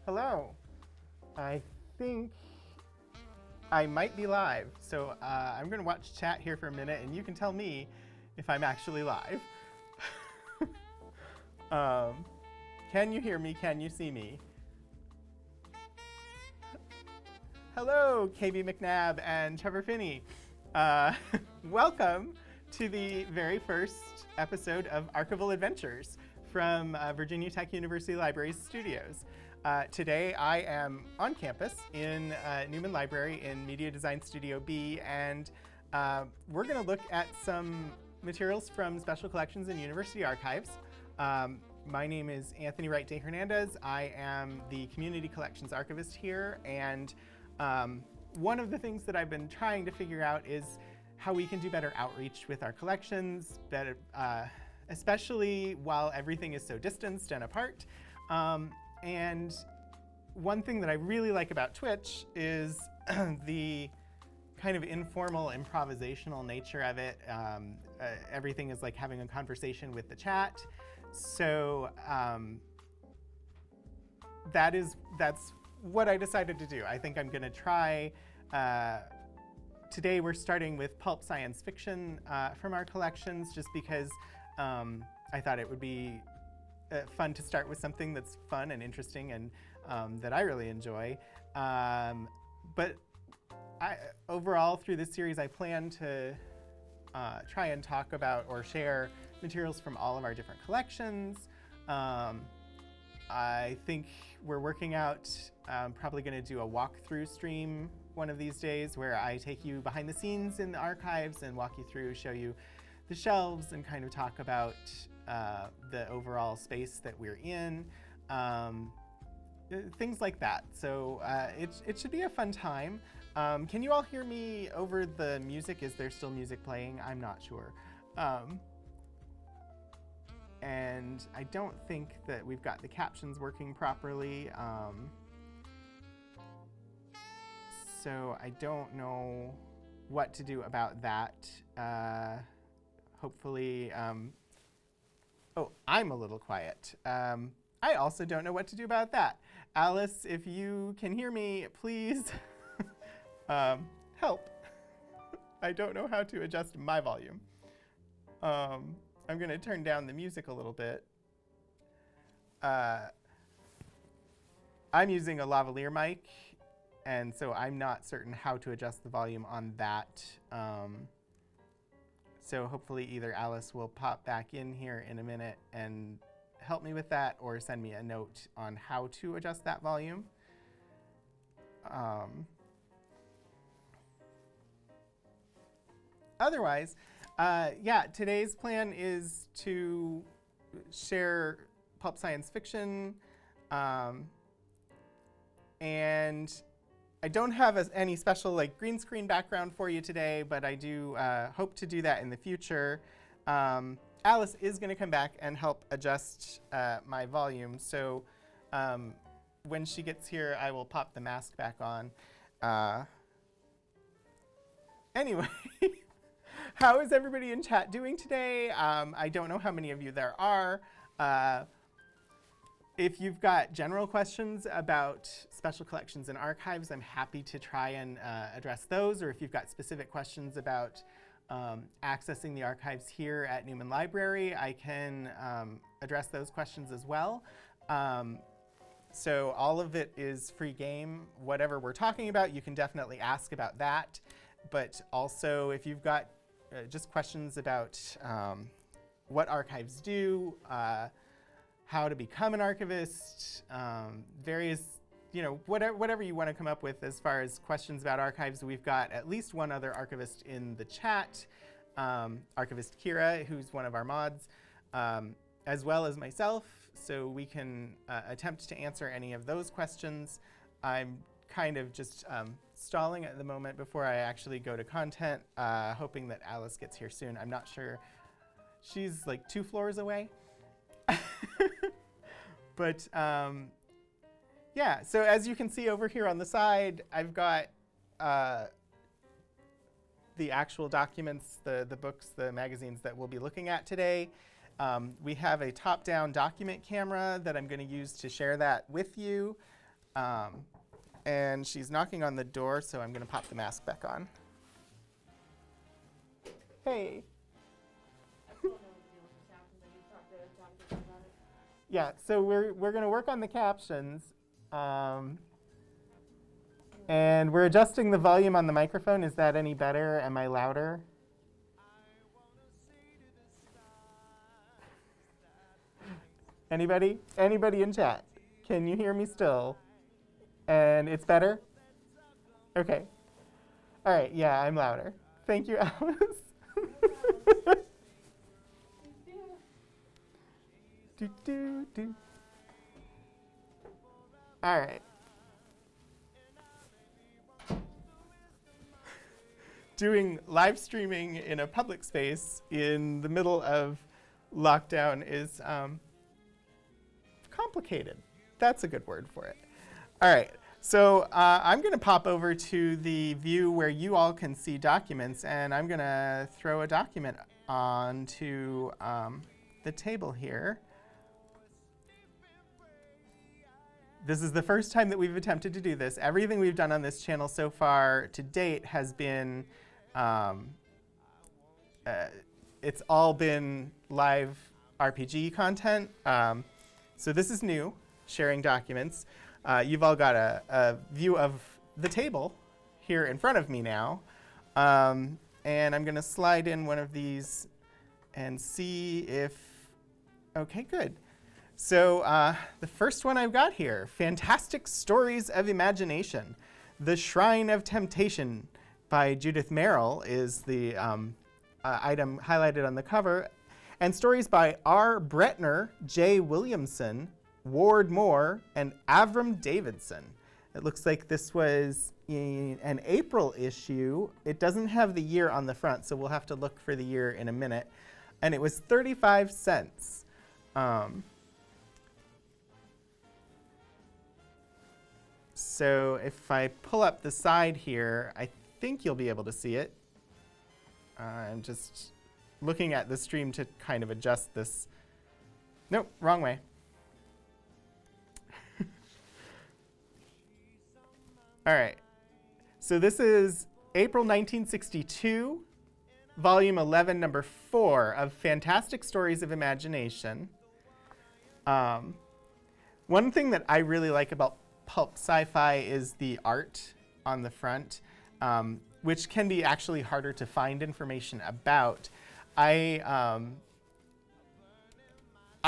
Hello. I think I might be live, so I'm going to watch chat here for a minute, and you can tell me if I'm actually live. Can you hear me? Can you see me? Hello, KB McNabb and Trevor Finney. Welcome to the very first episode of Archival Adventures from Virginia Tech University Libraries Studios. Today I am on campus in Newman Library in Media Design Studio B, and we're going to look at some materials from Special Collections and University Archives. My name is Anthony Wright de Hernandez. I am the Community Collections Archivist here, and one of the things that I've been trying to figure out is how we can do better outreach with our collections, better, especially while everything is so distanced and apart. And one thing that I really like about Twitch is the kind of informal, improvisational nature of it. Everything is like having a conversation with the chat. So that's what I decided to do. I think I'm going to try. Today we're starting with pulp science fiction from our collections, just because I thought it would be fun to start with something that's fun and interesting and that I really enjoy. But overall, through this series, I plan to try and talk about or share materials from all of our different collections. I think we're working out, probably going to do a walkthrough stream one of these days where I take you behind the scenes in the archives and walk you through, show you the shelves, and kind of talk about the overall space that we're in, things like that. So it should be a fun time. Can you all hear me over the music? Is there still music playing? I'm not sure. And I don't think that we've got the captions working properly. So I don't know what to do about that. Hopefully, oh, I'm a little quiet. I also don't know what to do about that. Alice, if you can hear me, please help. I don't know how to adjust my volume. I'm going to turn down the music a little bit. I'm using a lavalier mic, and so I'm not certain how to adjust the volume on that. So hopefully either Alice will pop back in here in a minute and help me with that, or send me a note on how to adjust that volume. Otherwise, yeah, today's plan is to share pulp science fiction, and I don't have any special green screen background for you today, but I do hope to do that in the future. Alice is going to come back and help adjust my volume, so when she gets here, I will pop the mask back on. Anyway. How is everybody in chat doing today? I don't know how many of you there are. if you've got general questions about special collections and archives, I'm happy to try and address those. Or if you've got specific questions about accessing the archives here at Newman Library, I can address those questions as well. So all of it is free game. Whatever we're talking about, you can definitely ask about that. But also, if you've got just questions about what archives do, how to become an archivist, various, whatever you want to come up with as far as questions about archives. We've got at least one other archivist in the chat, Archivist Kira, who's one of our mods, as well as myself, so we can attempt to answer any of those questions. I'm kind of just stalling at the moment before I actually go to content, hoping that Alice gets here soon. I'm not sure. She's like 2 floors away. But yeah, so as you can see over here on the side, I've got the actual documents, the books, the magazines that we'll be looking at today. We have a top-down document camera that I'm going to use to share that with you. And she's knocking on the door, so I'm going to pop the mask back on. Hey. Yeah, so we're going to work on the captions. And we're adjusting the volume on the microphone. Is that any better? Am I louder? Anybody? Anybody in chat? Can you hear me still? And it's better? Okay. All right, yeah, I'm louder. Thank you, Alice. Do, do, do. All right. Doing live streaming in a public space in the middle of lockdown is complicated. That's a good word for it. All right, so I'm going to pop over to the view where you all can see documents, and I'm going to throw a document onto the table here. This is the first time that we've attempted to do this. Everything we've done on this channel so far to date has been, it's all been live RPG content. So this is new, sharing documents. You've all got a view of the table here in front of me now. And I'm going to slide in one of these and see if, okay, good. So the first one I've got here, Fantastic Stories of Imagination. The Shrine of Temptation by Judith Merrill is the item highlighted on the cover. And stories by R. Bretner, J. Williamson, Ward Moore, and Avram Davidson. It looks like this was in an April issue. It doesn't have the year on the front, so we'll have to look for the year in a minute. And it was 35 cents. So if I pull up the side here, I think you'll be able to see it. I'm just looking at the stream to kind of adjust this. Nope, wrong way. All right. So this is April 1962, volume 11, number 4 of Fantastic Stories of Imagination. One thing that I really like about Pulp Sci-Fi is the art on the front, which can be actually harder to find information about.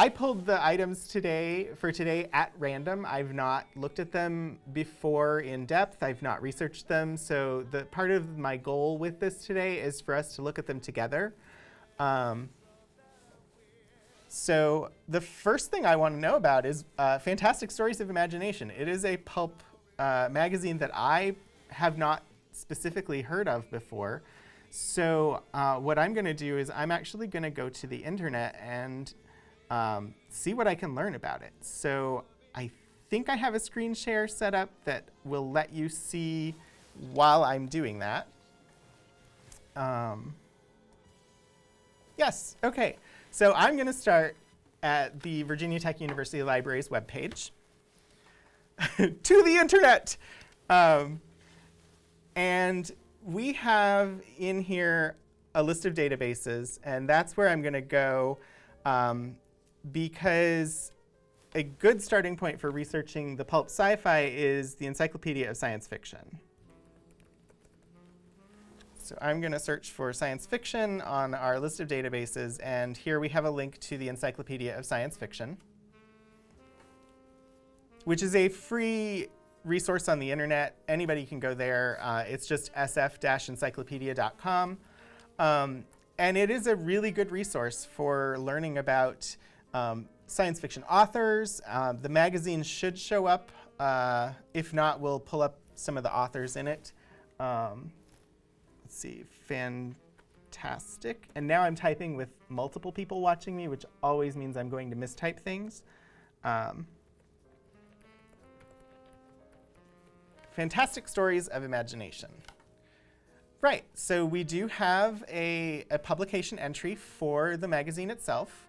I pulled the items for today at random. I've not looked at them before in depth. I've not researched them. So the part of my goal with this today is for us to look at them together. So the first thing I want to know about is Fantastic Stories of Imagination. It is a pulp magazine that I have not specifically heard of before. So what I'm going to do is I'm actually going to go to the internet and see what I can learn about it. So I think I have a screen share set up that will let you see while I'm doing that. Yes, okay. So I'm going to start at the Virginia Tech University Library's webpage to the internet. And we have in here a list of databases, and that's where I'm going to go because a good starting point for researching the Pulp Sci-Fi is the Encyclopedia of Science Fiction. So I'm going to search for science fiction on our list of databases, and here we have a link to the Encyclopedia of Science Fiction, which is a free resource on the internet. Anybody can go there. It's just sf-encyclopedia.com. And it is a really good resource for learning about science fiction authors. The magazine should show up. If not, we'll pull up some of the authors in it. Let's see, fantastic. And now I'm typing with multiple people watching me, which always means I'm going to mistype things. Fantastic stories of imagination. Right, so we do have a publication entry for the magazine itself.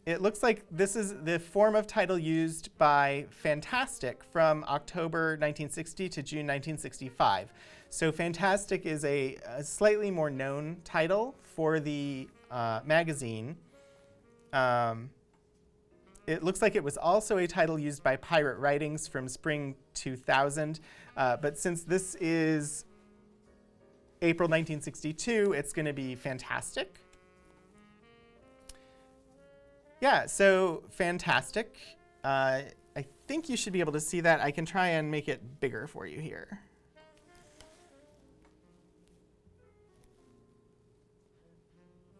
It looks like this is the form of title used by Fantastic from October 1960 to June 1965. So Fantastic is a slightly more known title for the magazine. It looks like it was also a title used by Pirate Writings from spring 2000. But since this is April 1962, it's going to be Fantastic. Yeah, so Fantastic. I think you should be able to see that. I can try and make it bigger for you here.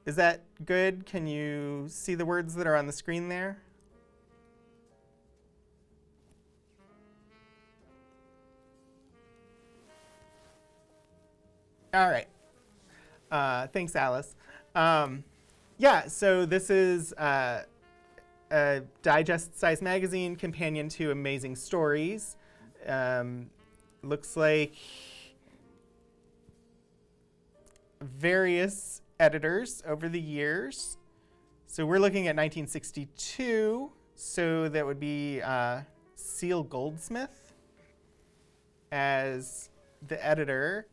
Is that good? Can you see the words that are on the screen there? All right. Thanks, Alice. Yeah, so this is a digest-sized magazine companion to Amazing Stories. Looks like various editors over the years. So we're looking at 1962, so that would be Seal Goldsmith as the editor.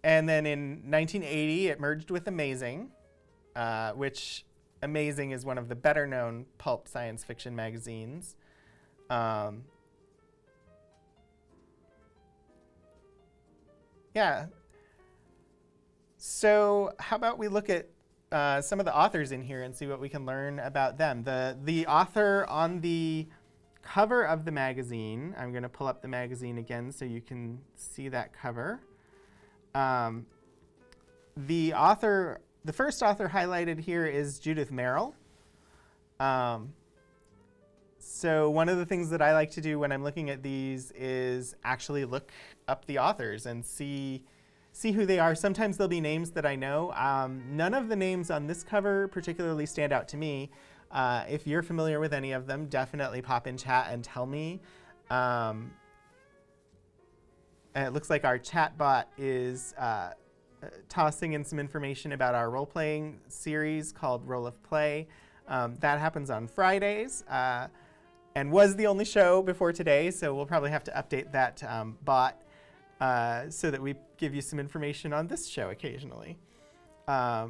And then in 1980, it merged with Amazing, which Amazing is one of the better known pulp science fiction magazines. Yeah. So how about we look at some of the authors in here and see what we can learn about them. The author on the cover of the magazine, I'm going to pull up the magazine again so you can see that cover. The first author highlighted here is Judith Merrill. So one of the things that I like to do when I'm looking at these is actually look up the authors and see who they are. Sometimes there'll be names that I know. None of the names on this cover particularly stand out to me. If you're familiar with any of them, definitely pop in chat and tell me. And it looks like our chat bot is tossing in some information about our role-playing series called Role of Play. That happens on Fridays and was the only show before today, so we'll probably have to update that bot so that we give you some information on this show occasionally. Yeah,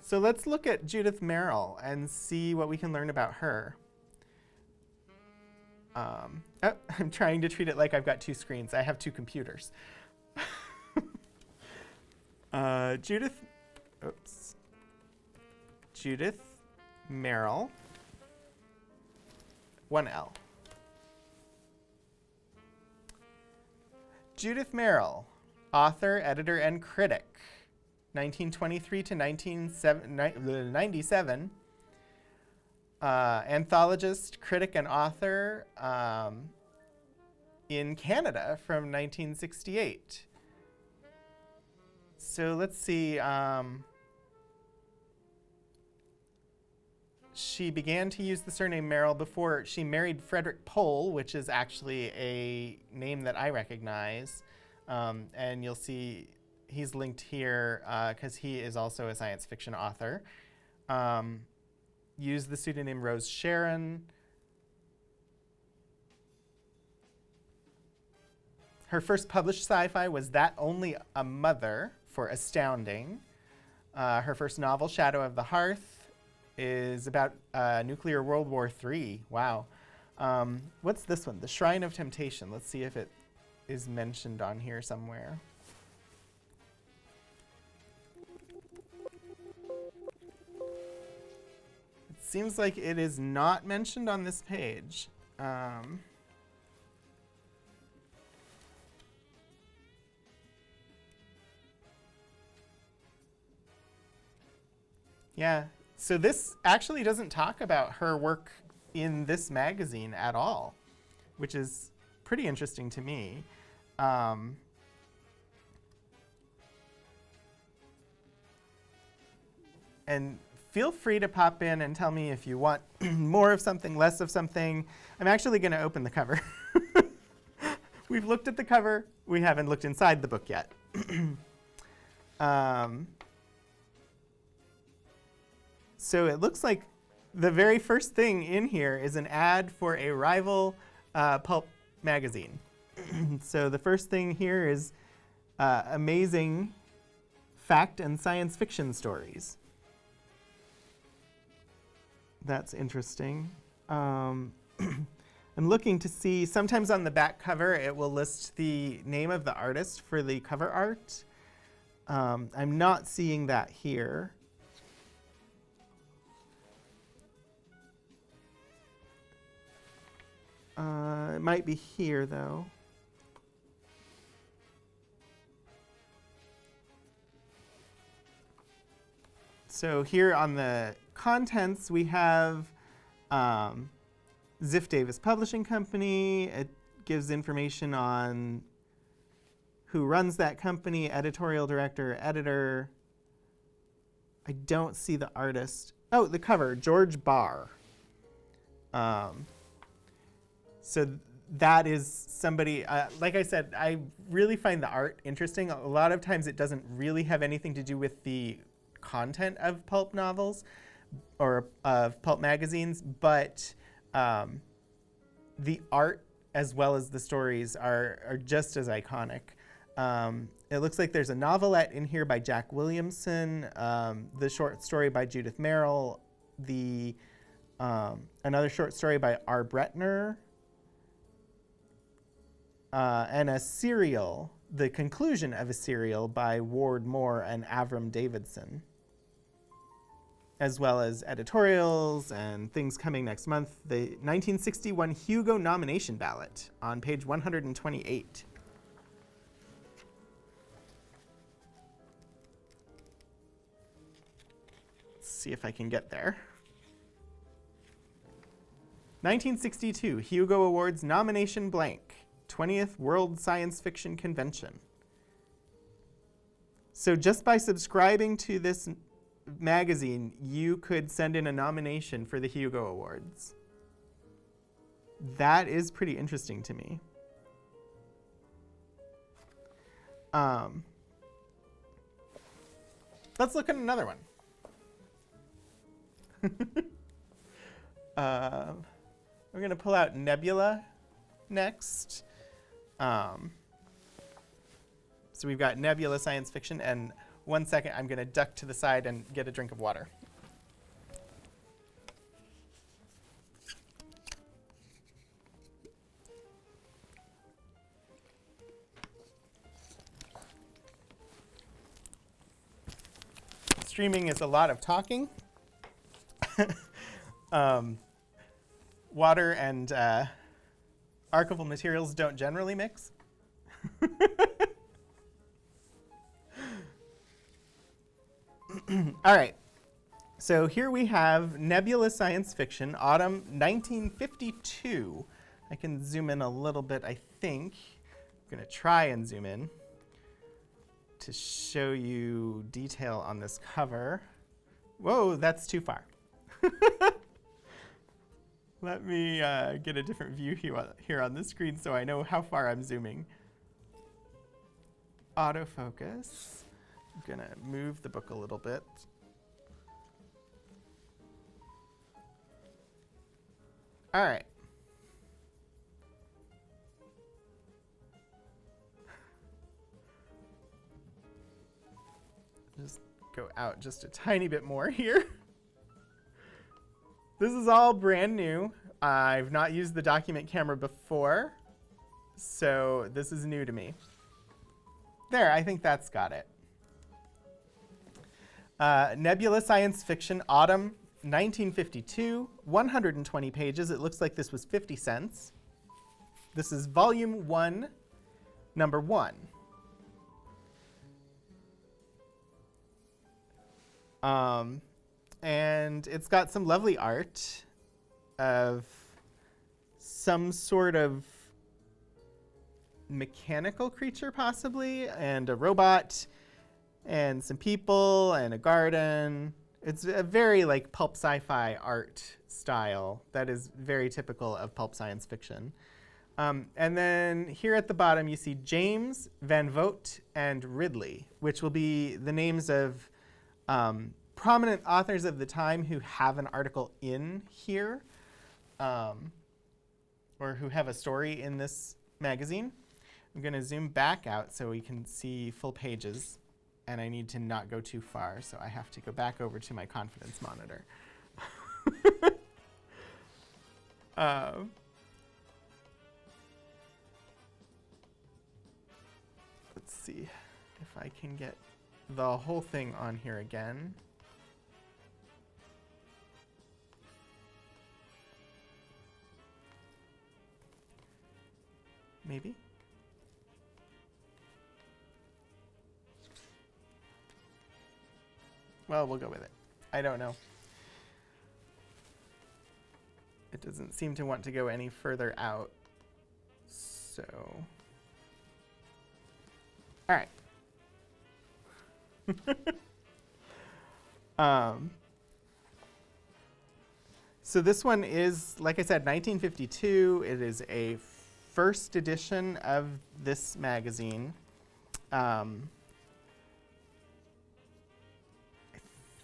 so let's look at Judith Merrill and see what we can learn about her. I'm trying to treat it like I've got two screens. I have two computers. Judith Merrill, 1L. Judith Merrill, author, editor, and critic, 1923 to 1997. Anthologist, critic, and author in Canada from 1968. So let's see. she began to use the surname Merrill before she married Frederick Pohl, which is actually a name that I recognize. And you'll see he's linked here because he is also a science fiction author. Used the pseudonym Rose Sharon. Her first published sci-fi was That Only a Mother for Astounding. Her first novel, Shadow of the Hearth, is about nuclear World War III. Wow. What's this one? The Shrine of Temptation. Let's see if it is mentioned on here somewhere. It seems like it is not mentioned on this page. Yeah, so this actually doesn't talk about her work in this magazine at all, which is pretty interesting to me. And feel free to pop in and tell me if you want more of something, less of something. I'm actually going to open the cover. We've looked at the cover. We haven't looked inside the book yet. So it looks like the very first thing in here is an ad for a rival pulp magazine. So the first thing here is amazing fact and science fiction stories. That's interesting. I'm looking to see, sometimes on the back cover it will list the name of the artist for the cover art. I'm not seeing that here. It might be here, though. So here on the contents, we have Ziff Davis Publishing Company. It gives information on who runs that company, editorial director, editor. I don't see the artist. Oh, the cover, George Barr. So that is somebody, like I said, I really find the art interesting. A lot of times it doesn't really have anything to do with the content of pulp novels or of pulp magazines, but the art as well as the stories are just as iconic. It looks like there's a novelette in here by Jack Williamson, the short story by Judith Merrill, another short story by R. Bretner, and a serial, the conclusion of a serial by Ward Moore and Avram Davidson, as well as editorials and things coming next month. The 1961 Hugo nomination ballot on page 128. Let's see if I can get there. 1962 Hugo Awards nomination blank. 20th World Science Fiction Convention. So just by subscribing to this magazine, you could send in a nomination for the Hugo Awards. That is pretty interesting to me. Let's look at another one. We're going to pull out Nebula next. So we've got Nebula science fiction, and 1 second, I'm going to duck to the side and get a drink of water. Streaming is a lot of talking. Water and archival materials don't generally mix. All right, so here we have Nebula Science Fiction, autumn 1952. I can zoom in a little bit, I think. I'm going to try and zoom in to show you detail on this cover. Whoa, that's too far. Let me get a different view here on the screen so I know how far I'm zooming. Autofocus. I'm gonna move the book a little bit. All right. Just go out just a tiny bit more here. This is all brand new. I've not used the document camera before, so this is new to me. There, I think that's got it. Nebula Science Fiction, Autumn, 1952, 120 pages. It looks like this was 50 cents. This is Volume 1, Number 1. And it's got some lovely art of some sort of mechanical creature, possibly, and a robot, and some people, and a garden. It's a very like pulp sci-fi art style that is very typical of pulp science fiction. And then here at the bottom, you see James, Van Vogt, and Ridley, which will be the names of prominent authors of the time who have an article in here, or who have a story in this magazine. I'm going to zoom back out so we can see full pages, and I need to not go too far, so I have to go back over to my confidence monitor. Let's see if I can get the whole thing on here again. Maybe? Well, we'll go with it. I don't know. It doesn't seem to want to go any further out. So, all right. So this one is, like I said, 1952. It is a first edition of this magazine. I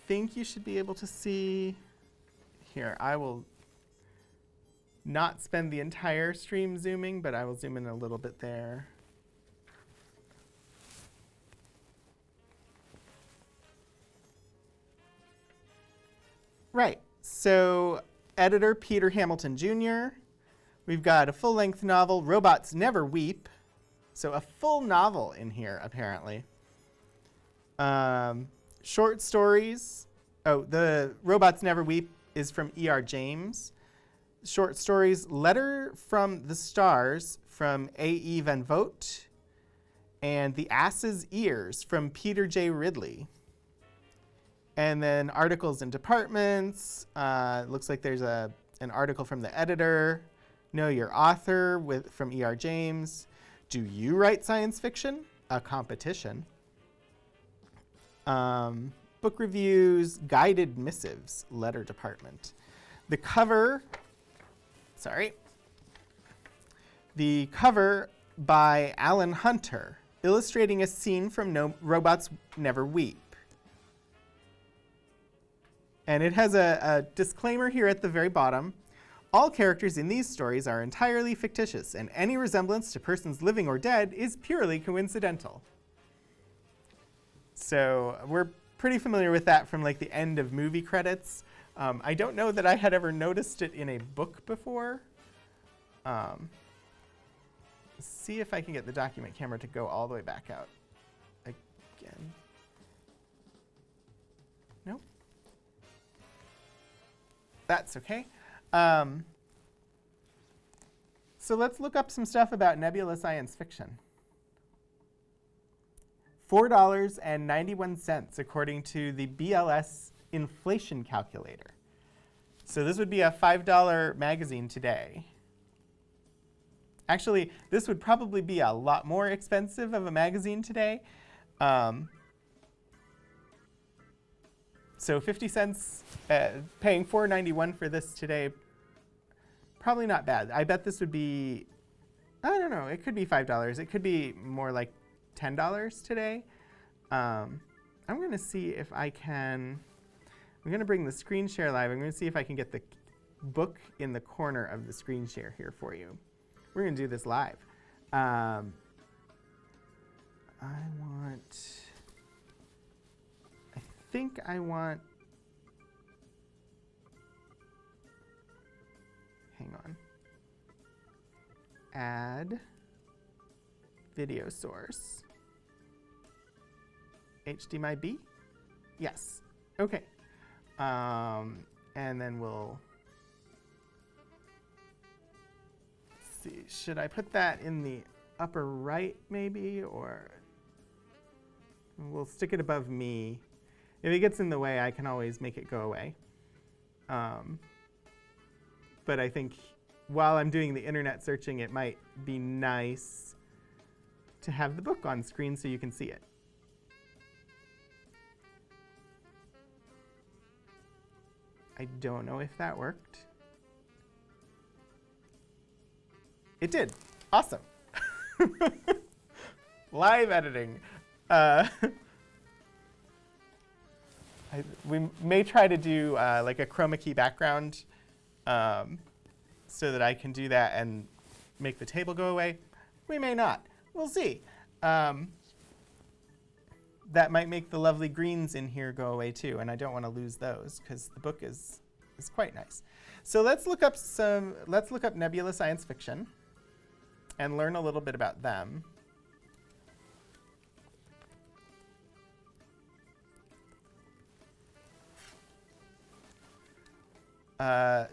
think you should be able to see here. I will not spend the entire stream zooming, but I will zoom in a little bit there. Right, so editor Peter Hamilton Jr. We've got a full-length novel, Robots Never Weep. So a full novel in here, apparently. Short stories. Oh, the Robots Never Weep is from E.R. James. Short stories, Letter from the Stars from A.E. Van Vogt. And The Ass's Ears from Peter J. Ridley. And then articles and departments. Looks like there's an article from the editor. Know Your Author from E.R. James. Do you write science fiction? A competition. Book reviews, guided missives, letter department. The cover by Alan Hunter, illustrating a scene from Robots Never Weep. And it has a disclaimer here at the very bottom. All characters in these stories are entirely fictitious, and any resemblance to persons living or dead is purely coincidental. So we're pretty familiar with that from like the end of movie credits. I don't know that I had ever noticed it in a book before. See if I can get the document camera to go all the way back out again. Nope. That's okay. So let's look up some stuff about Nebula Science Fiction. $4.91 according to the BLS inflation calculator. So this would be a $5 magazine today. Actually, this would probably be a lot more expensive of a magazine today. So 50 cents, paying $4.91 for this today, probably not bad. I bet this would be, I don't know, it could be $5. It could be more like $10 today. I'm going to see if I can, I'm going to bring the screen share live. I'm going to see if I can get the book in the corner of the screen share here for you. We're going to do this live. I think I want, hang on, add video source, HDMI. Yes, okay. And then we'll see, should I put that in the upper right maybe, or we'll stick it above me. If it gets in the way, I can always make it go away. But I think while I'm doing the internet searching, it might be nice to have the book on screen so you can see it. I don't know if that worked. It did. Awesome. Live editing. We may try to do like a chroma key background so that I can do that and make the table go away. We may not. We'll see. That might make the lovely greens in here go away too, and I don't want to lose those because the book is quite nice. So let's look up Nebula science fiction and learn a little bit about them.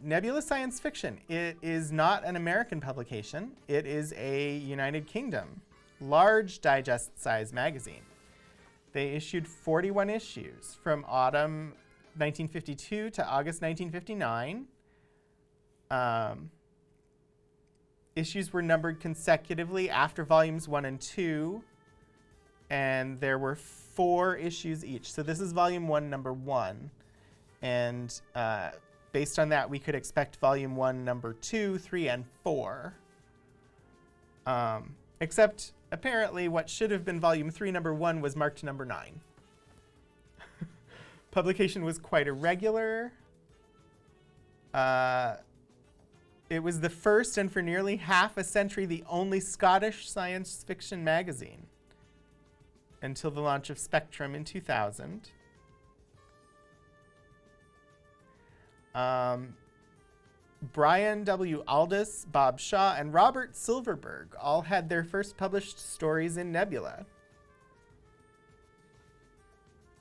Nebula Science Fiction. It is not an American publication. It is a United Kingdom, large digest-size magazine. They issued 41 issues from autumn 1952 to August 1959. Issues were numbered consecutively after volumes 1 and 2, and there were 4 issues each. So this is volume 1, number 1, and based on that, we could expect volume 1, number 2, 3, and 4. Except apparently what should have been volume 3, number 1 was marked number 9. Publication was quite irregular. It was the first and for nearly half a century the only Scottish science fiction magazine until the launch of Spectrum in 2000. Brian W. Aldiss, Bob Shaw, and Robert Silverberg all had their first published stories in Nebula.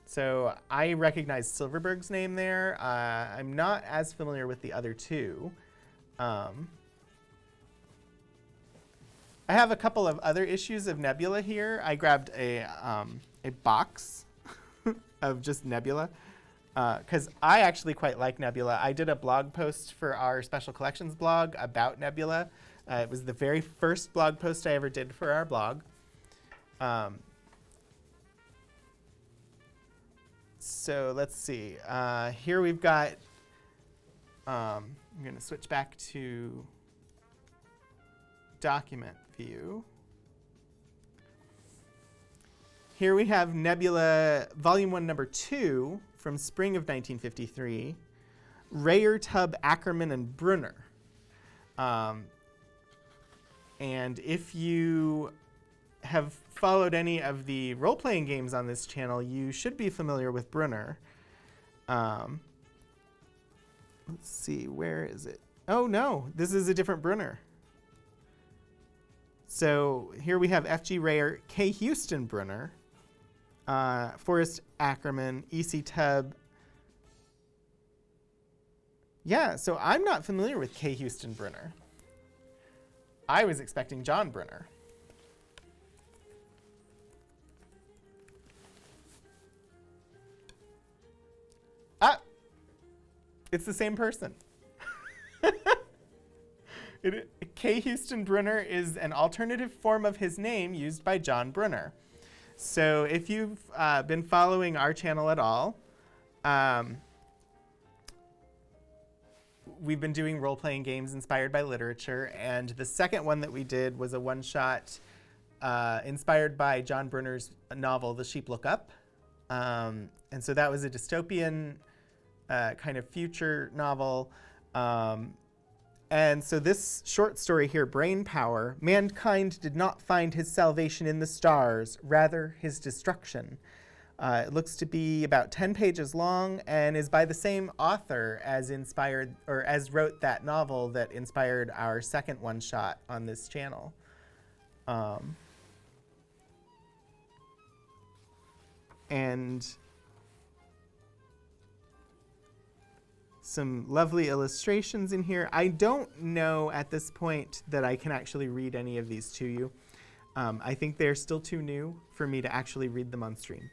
So I recognize Silverberg's name there. I'm not as familiar with the other two. I have a couple of other issues of Nebula here. I grabbed a box of just Nebula. Because I actually quite like Nebula. I did a blog post for our Special Collections blog about Nebula. It was the very first blog post I ever did for our blog. So let's see. Here we've got, I'm going to switch back to document view. Here we have Nebula Volume 1, Number 2 from spring of 1953, Rayer, Tubb, Ackerman, and Brunner. And if you have followed any of the role-playing games on this channel, you should be familiar with Brunner. Let's see, where is it? Oh no, this is a different Brunner. So here we have F.G. Rayer, K. Houston Brunner, Forrest Ackerman, E.C. Tubb. Yeah, so I'm not familiar with K. Houston Brunner. I was expecting John Brunner. Ah, it's the same person. K. Houston Brunner is an alternative form of his name used by John Brunner. So if you've been following our channel at all, we've been doing role-playing games inspired by literature, and the second one that we did was a one-shot inspired by John Brunner's novel, The Sheep Look Up. And so that was a dystopian kind of future novel. And so this short story here, Brain Power, mankind did not find his salvation in the stars, rather his destruction. It looks to be about 10 pages long and is by the same author as wrote that novel that inspired our second one-shot on this channel. And some lovely illustrations in here. I don't know at this point that I can actually read any of these to you. I think they're still too new for me to actually read them on stream.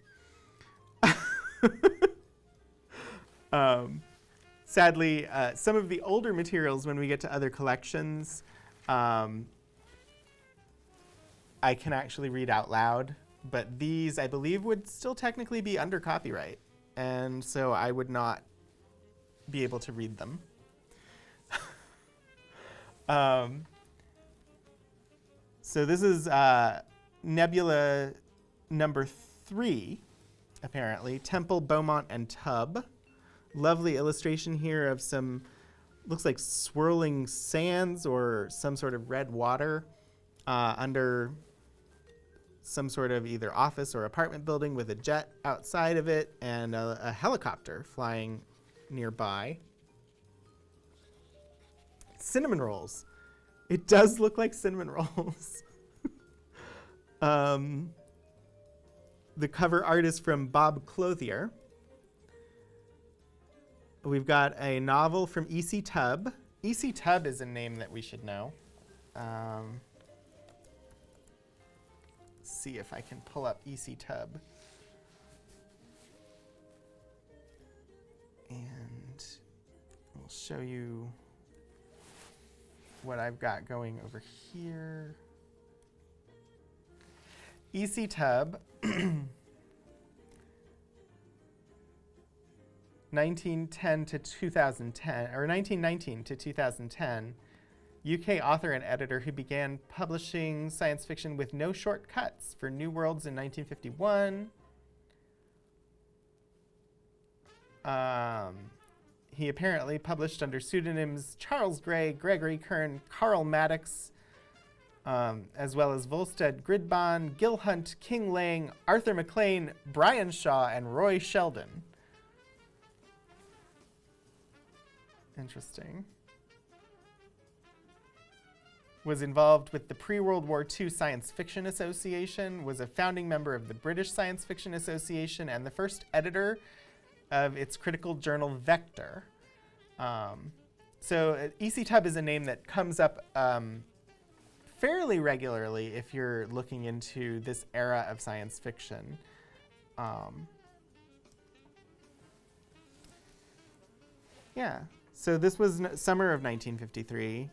Sadly, some of the older materials, when we get to other collections, I can actually read out loud, but these, I believe, would still technically be under copyright, and so I would not be able to read them. So this is Nebula number 3, apparently. Temple, Beaumont, and Tubb. Lovely illustration here of some, looks like swirling sands or some sort of red water under some sort of either office or apartment building with a jet outside of it and a helicopter flying nearby. Cinnamon rolls. It does look like cinnamon rolls. The cover art is from Bob Clothier. We've got a novel from E.C. Tubb. E.C. Tubb is a name that we should know. See if I can pull up E.C. Tubb. And I'll show you what I've got going over here. E.C. Tubb, 1910 to 2010, or 1919 to 2010, UK author and editor who began publishing science fiction with no shortcuts for New Worlds in 1951. He apparently published under pseudonyms Charles Gray, Gregory Kern, Carl Maddox, as well as Volstead Gridbon, Gil Hunt, King Lang, Arthur McLean, Brian Shaw, and Roy Sheldon. Interesting. Was involved with the pre-World War II Science Fiction Association, was a founding member of the British Science Fiction Association, and the first editor of its critical journal Vector. So E.C. Tubb is a name that comes up fairly regularly if you're looking into this era of science fiction. Yeah, so this was summer of 1953.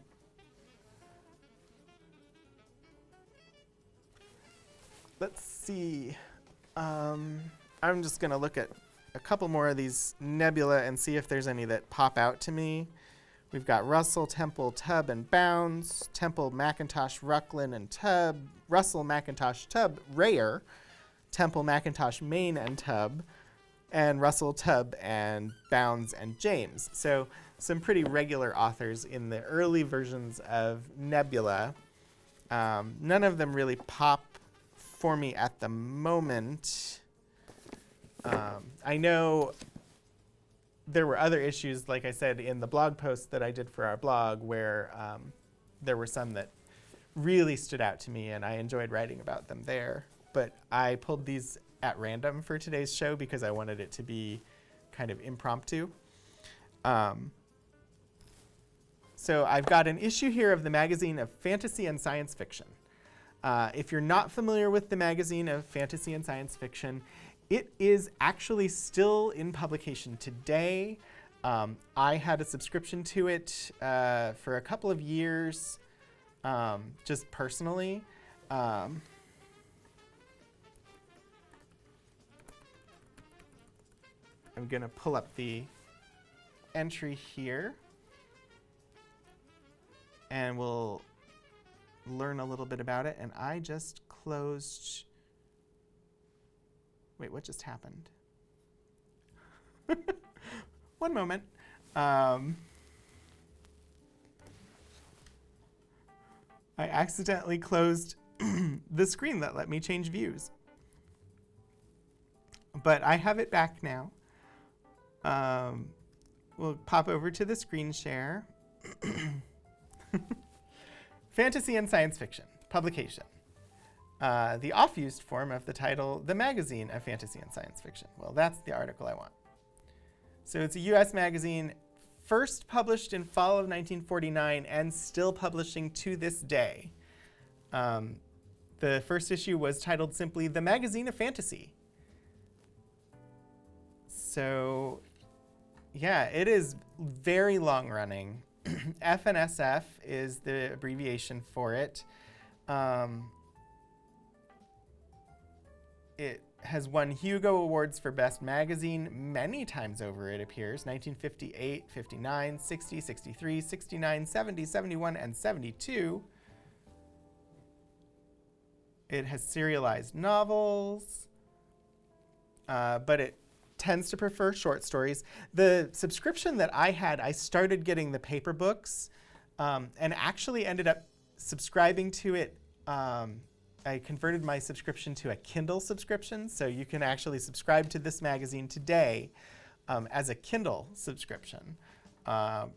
Let's see. I'm just going to look at a couple more of these Nebula and see if there's any that pop out to me. We've got Russell, Temple, Tubb, and Bounds, Temple, McIntosh, Rucklin, and Tubb, Russell, McIntosh, Tubb, Rayer, Temple, McIntosh, Main, and Tubb, and Russell, Tubb, and Bounds, and James. So some pretty regular authors in the early versions of Nebula. None of them really pop for me at the moment. I know there were other issues, like I said, in the blog post that I did for our blog, where there were some that really stood out to me, and I enjoyed writing about them there. But I pulled these at random for today's show because I wanted it to be kind of impromptu. So I've got an issue here of the magazine of Fantasy and Science Fiction. If you're not familiar with the magazine of Fantasy and Science Fiction, it is actually still in publication today. I had a subscription to it for a couple of years, just personally. I'm going to pull up the entry here, and we'll learn a little bit about it. And I just closed. Wait, what just happened? One moment. I accidentally closed the screen that let me change views. But I have it back now. We'll pop over to the screen share. Fantasy and science fiction, publication. The off-used form of the title, The Magazine of Fantasy and Science Fiction. Well, that's the article I want. So it's a US magazine, first published in fall of 1949 and still publishing to this day. The first issue was titled simply The Magazine of Fantasy. So yeah, it is very long running. FNSF is the abbreviation for it. It has won Hugo Awards for Best Magazine many times over, it appears. 1958, 59, 60, 63, 69, 70, 71, and 72. It has serialized novels, but it tends to prefer short stories. The subscription that I had, I started getting the paper books and actually ended up subscribing to it. I converted my subscription to a Kindle subscription, so you can actually subscribe to this magazine today as a Kindle subscription.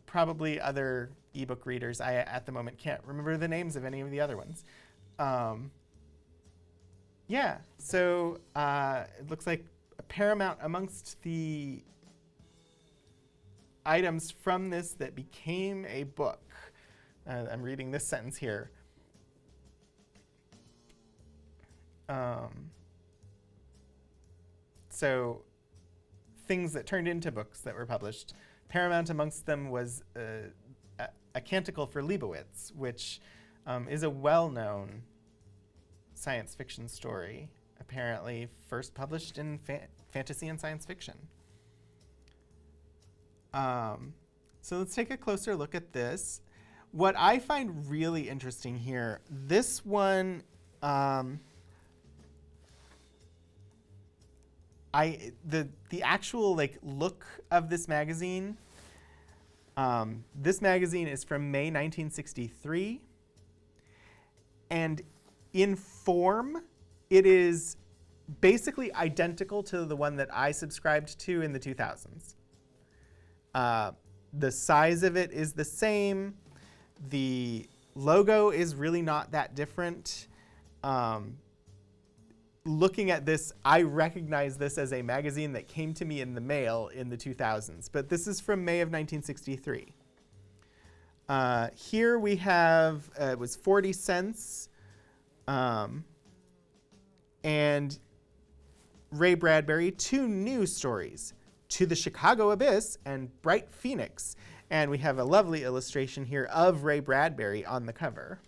Probably other ebook readers. I, at the moment, can't remember the names of any of the other ones. Yeah, so it looks like paramount amongst the items from this that became a book. I'm reading this sentence here. So things that turned into books that were published. Paramount amongst them was a Canticle for Leibowitz, which is a well-known science fiction story, apparently first published in fantasy and science fiction. So let's take a closer look at this. What I find really interesting here, this one, the actual look of this magazine. This magazine is from May 1963, and in form, it is basically identical to the one that I subscribed to in the 2000s. The size of it is the same. The logo is really not that different. Looking at this, I recognize this as a magazine that came to me in the mail in the 2000s, but this is from May of 1963. Here we have, it was 40 cents, and Ray Bradbury, 2 news stories, To the Chicago Abyss and Bright Phoenix. And we have a lovely illustration here of Ray Bradbury on the cover.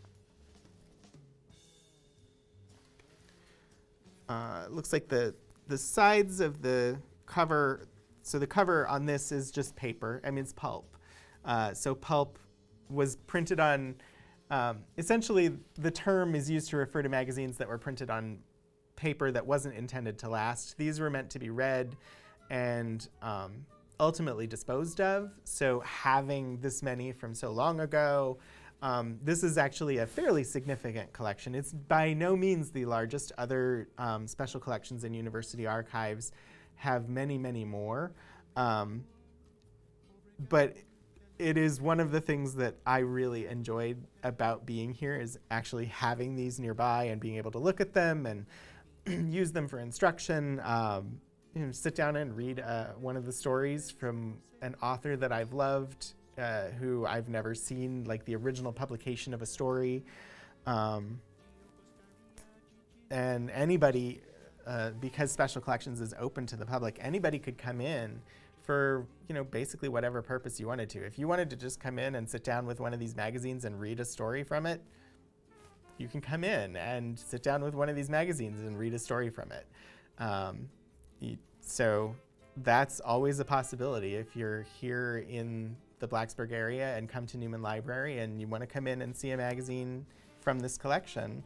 It looks like the sides of the cover, so the cover on this is just paper. I mean, it's pulp. So pulp was printed on, essentially the term is used to refer to magazines that were printed on paper that wasn't intended to last. These were meant to be read and ultimately disposed of. So having this many from so long ago, this is actually a fairly significant collection. It's by no means the largest. Other special collections in university archives have many, many more. But it is one of the things that I really enjoyed about being here, is actually having these nearby and being able to look at them and use them for instruction. Sit down and read one of the stories from an author that I've loved, who I've never seen, like the original publication of a story. And anybody, because Special Collections is open to the public, anybody could come in for, basically whatever purpose you wanted to. If you wanted to just come in and sit down with one of these magazines and read a story from it, you can come in and sit down with one of these magazines and read a story from it. So that's always a possibility. If you're here in the Blacksburg area and come to Newman Library and you want to come in and see a magazine from this collection,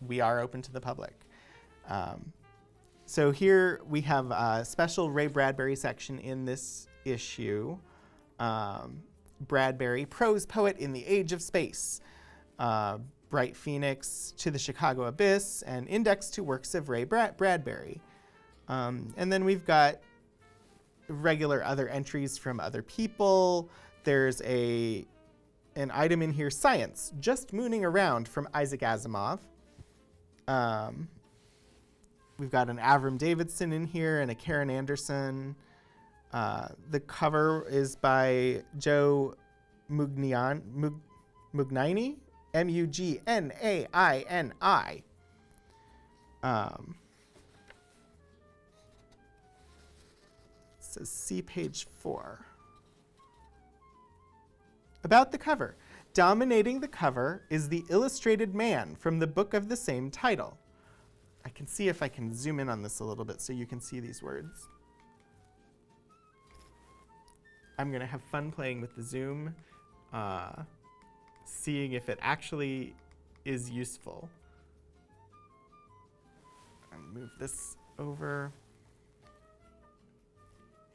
we are open to the public. So here we have a special Ray Bradbury section in this issue. Bradbury, prose poet in the age of space. Bright Phoenix, To the Chicago Abyss, and Index to Works of Ray Bradbury. And then we've got regular other entries from other people. There's an item in here, Science, Just Mooning Around, from Isaac Asimov. We've got an Avram Davidson in here and a Karen Anderson. The cover is by Joe Mugnaini, Mugnaini. Says see page 4. About the cover. Dominating the cover is the illustrated man from the book of the same title. I can see if I can zoom in on this a little bit so you can see these words. I'm going to have fun playing with the zoom, seeing if it actually is useful. I'll move this over.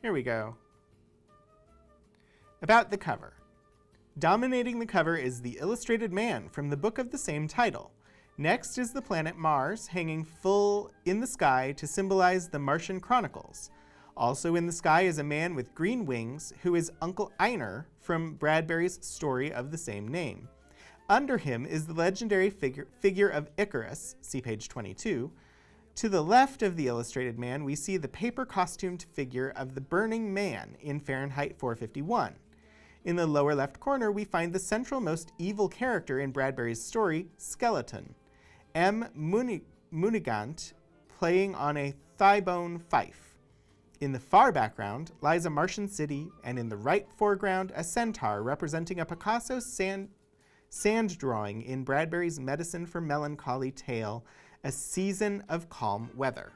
Here we go. About the cover. Dominating the cover is the illustrated man from the book of the same title. Next is the planet Mars, hanging full in the sky to symbolize the Martian Chronicles. Also in the sky is a man with green wings who is Uncle Einar from Bradbury's story of the same name. Under him is the legendary figure of Icarus, see page 22. To the left of the illustrated man, we see the paper-costumed figure of the Burning Man in Fahrenheit 451. In the lower left corner, we find the central most evil character in Bradbury's story, Skeleton, M. Munigant, playing on a thigh-bone fife. In the far background lies a Martian city, and in the right foreground, a centaur representing a Picasso sand drawing in Bradbury's Medicine for Melancholy tale, A Season of Calm Weather.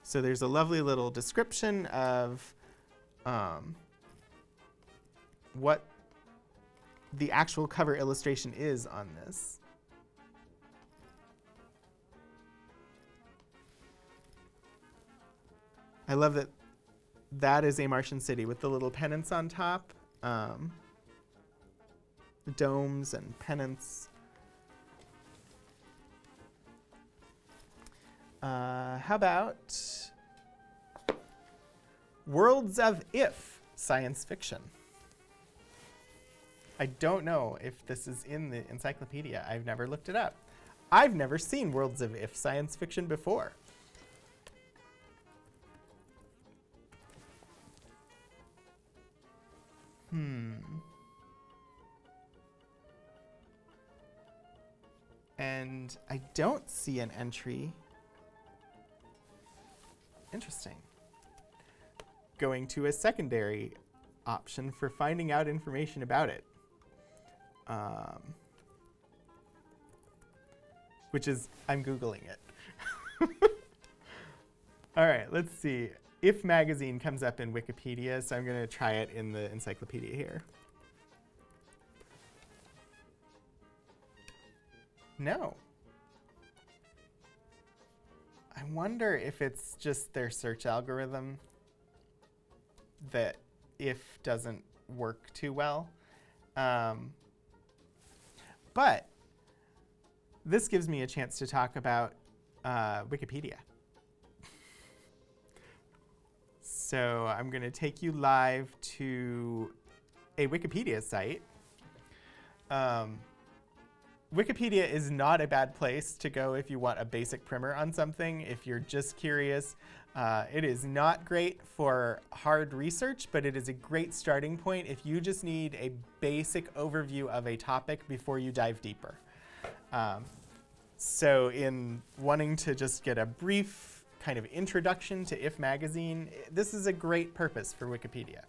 So there's a lovely little description of what the actual cover illustration is on this. I love that that is a Martian city with the little pennants on top, the domes and pennants. How about Worlds of If science fiction? I don't know if this is in the encyclopedia. I've never looked it up. I've never seen Worlds of If science fiction before. And I don't see an entry. Interesting. Going to a secondary option for finding out information about it. Which is, I'm Googling it. All right, let's see. If magazine comes up in Wikipedia, so I'm going to try it in the encyclopedia here. No. I wonder if it's just their search algorithm that if doesn't work too well. But this gives me a chance to talk about Wikipedia. So I'm going to take you live to a Wikipedia site. Wikipedia is not a bad place to go if you want a basic primer on something, if you're just curious. It is not great for hard research, but it is a great starting point if you just need a basic overview of a topic before you dive deeper. So in wanting to just get a brief kind of introduction to If magazine, this is a great purpose for Wikipedia.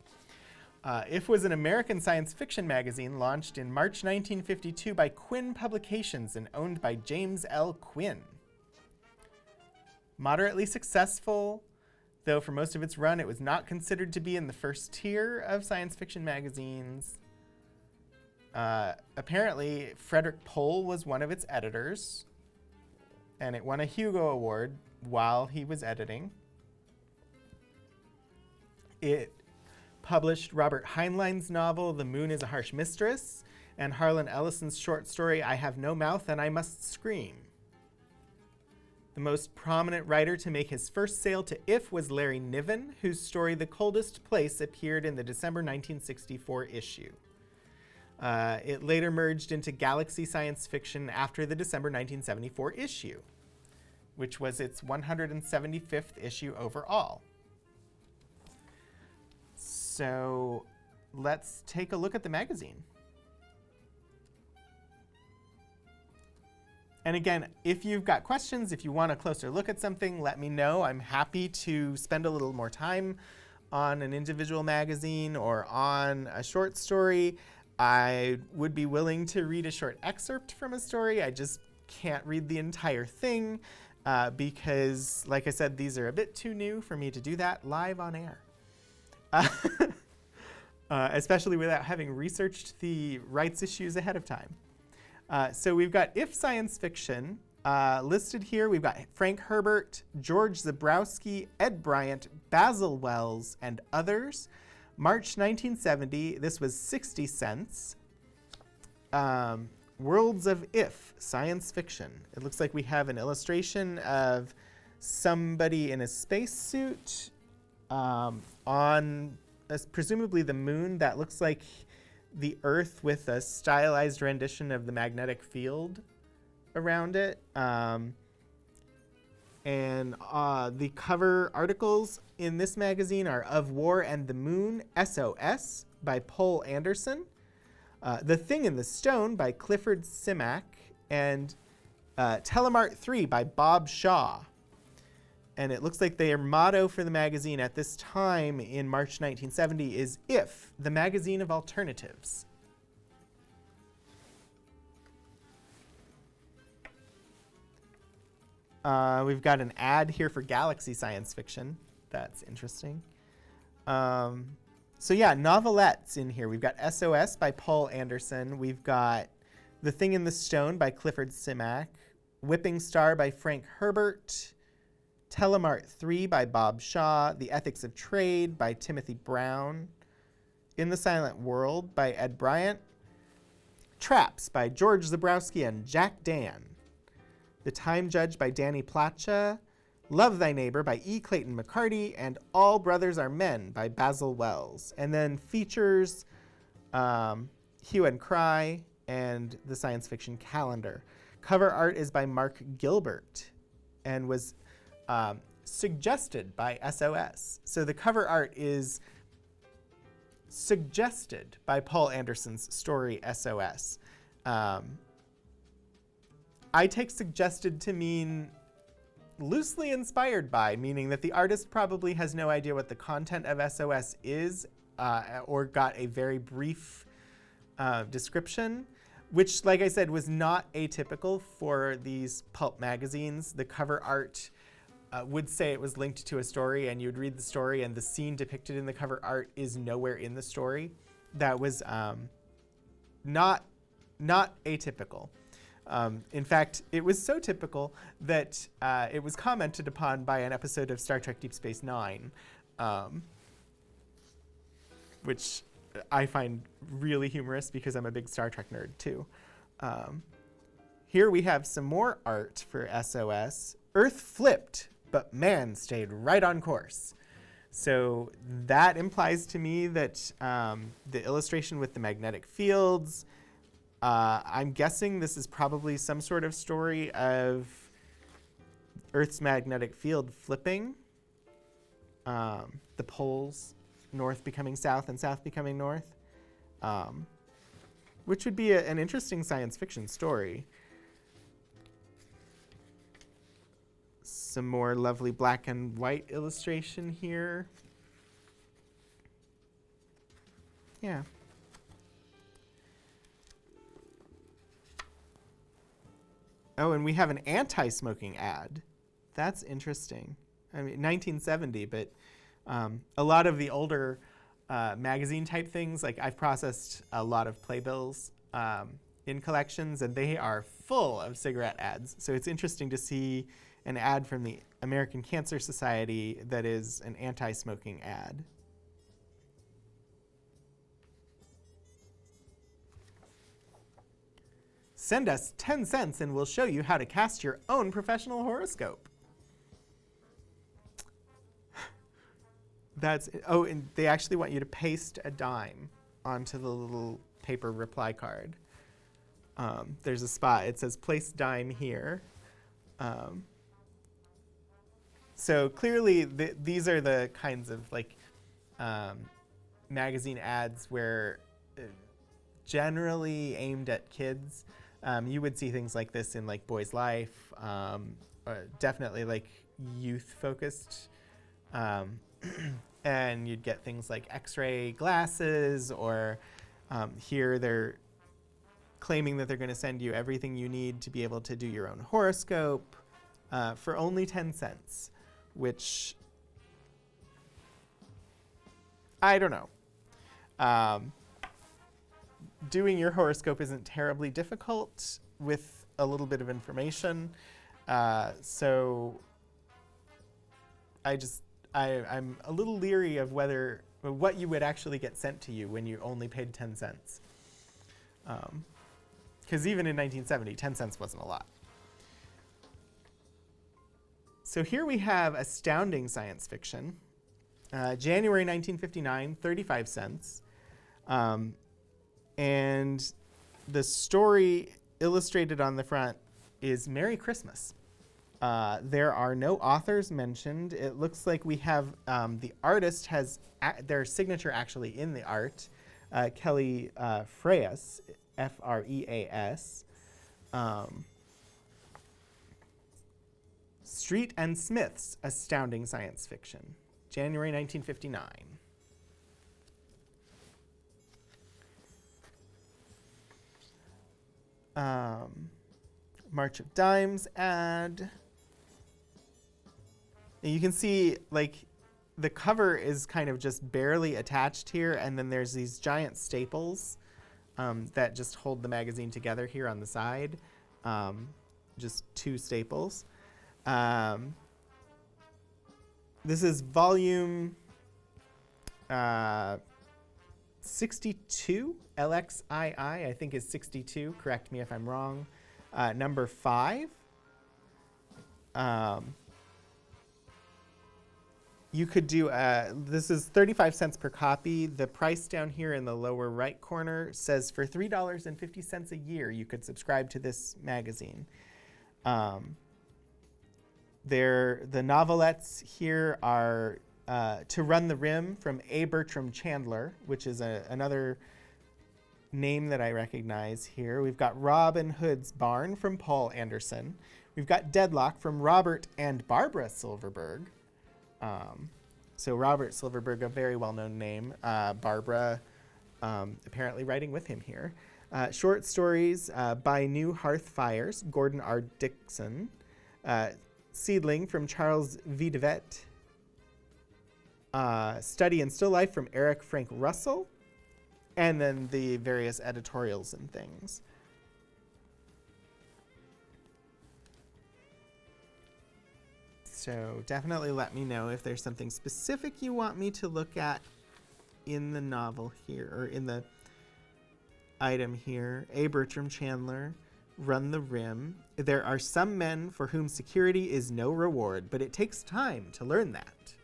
If was an American science fiction magazine launched in March 1952 by Quinn Publications and owned by James L. Quinn. Moderately successful, though for most of its run it was not considered to be in the first tier of science fiction magazines. Apparently, Frederick Pohl was one of its editors, and it won a Hugo Award while he was editing. It published Robert Heinlein's novel, The Moon is a Harsh Mistress, and Harlan Ellison's short story, I Have No Mouth and I Must Scream. The most prominent writer to make his first sale to IF was Larry Niven, whose story The Coldest Place appeared in the December 1964 issue. It later merged into Galaxy Science Fiction after the December 1974 issue, which was its 175th issue overall. So let's take a look at the magazine. And again, if you've got questions, if you want a closer look at something, let me know. I'm happy to spend a little more time on an individual magazine or on a short story. I would be willing to read a short excerpt from a story. I just can't read the entire thing because, like I said, these are a bit too new for me to do that live on air. Especially without having researched the rights issues ahead of time. So we've got IF Science Fiction listed here. We've got Frank Herbert, George Zebrowski, Ed Bryant, Basil Wells, and others. March 1970, this was 60 cents. Worlds of IF Science Fiction. It looks like we have an illustration of somebody in a spacesuit on presumably the moon. That looks like the Earth with a stylized rendition of the magnetic field around it. And the cover articles in this magazine are Of War and the Moon, SOS, by Poul Anderson, The Thing in the Stone by Clifford Simak, and Telemart 3 by Bob Shaw. And it looks like their motto for the magazine at this time in March 1970 is IF, the magazine of alternatives. We've got an ad here for Galaxy Science Fiction. That's interesting. So yeah, novelettes in here. We've got SOS by Poul Anderson. We've got The Thing in the Stone by Clifford Simak. Whipping Star by Frank Herbert. Telemart 3 by Bob Shaw. The Ethics of Trade by Timothy Brown. In the Silent World by Ed Bryant. Traps by George Zebrowski and Jack Dan. The Time Judge by Danny Platcha. Love Thy Neighbor by E. Clayton McCarty, and All Brothers Are Men by Basil Wells. And then features Hue and Cry and the Science Fiction Calendar. Cover art is by Mark Gilbert and was suggested by SOS. So the cover art is suggested by Poul Anderson's story SOS. I take suggested to mean loosely inspired by, meaning that the artist probably has no idea what the content of SOS is or got a very brief description, which, like I said, was not atypical for these pulp magazines. The cover art would say it was linked to a story, and you'd read the story, and the scene depicted in the cover art is nowhere in the story. That was not atypical. In fact, it was so typical that it was commented upon by an episode of Star Trek Deep Space Nine, which I find really humorous because I'm a big Star Trek nerd too. Here we have some more art for SOS. Earth flipped, but man stayed right on course. So that implies to me that the illustration with the magnetic fields, I'm guessing this is probably some sort of story of Earth's magnetic field flipping, the poles, north becoming south and south becoming north, which would be an interesting science fiction story. Some more lovely black and white illustration here. Yeah. Oh, and we have an anti-smoking ad That's interesting. I mean, 1970, but a lot of the older magazine type things, like I've processed a lot of playbills in collections, and they are full of cigarette ads. So it's interesting to see an ad from the American Cancer Society that is an anti-smoking ad. Send us 10 cents and we'll show you how to cast your own professional horoscope. Oh, and they actually want you to paste a dime onto the little paper reply card. There's a spot, it says place dime here. So clearly these are the kinds of like magazine ads where generally aimed at kids. You would see things like this in like Boy's Life, definitely like youth focused. And you'd get things like X-ray glasses, or here they're claiming that they're going to send you everything you need to be able to do your own horoscope for only 10 cents, which I don't know. Doing your horoscope isn't terribly difficult with a little bit of information. So I'm a little leery of what you would actually get sent to you when you only paid 10 cents. Because even in 1970, 10 cents wasn't a lot. So here we have astounding science fiction. January 1959, 35 cents. And the story illustrated on the front is Merry Christmas. There are no authors mentioned. It looks like we have the artist has their signature actually in the art, Kelly Freas, F-R-E-A-S. Street and Smith's Astounding Science Fiction, January 1959. March of Dimes ad. And you can see like the cover is kind of just barely attached here, and then there's these giant staples that just hold the magazine together here on the side. Just two staples. This is volume 62, LXII, I think is 62. Correct me if I'm wrong. Number 5. You could do, this is 35 cents per copy. The price down here in the lower right corner says for $3.50 a year, you could subscribe to this magazine. The novelettes here are To Run the Rim from A. Bertram Chandler, which is another name that I recognize here. We've got Robin Hood's Barn from Paul Anderson. We've got Deadlock from Robert and Barbara Silverberg. So Robert Silverberg, a very well-known name. Barbara apparently writing with him here. Short stories by New Hearth Fires, Gordon R. Dixon. Seedling from Charles V. DeVette. Study and Still Life from Eric Frank Russell. And then the various editorials and things. So definitely let me know if there's something specific you want me to look at in the novel here, or in the item here. A. Bertram Chandler, Run the Rim. There are some men for whom security is no reward, but it takes time to learn that.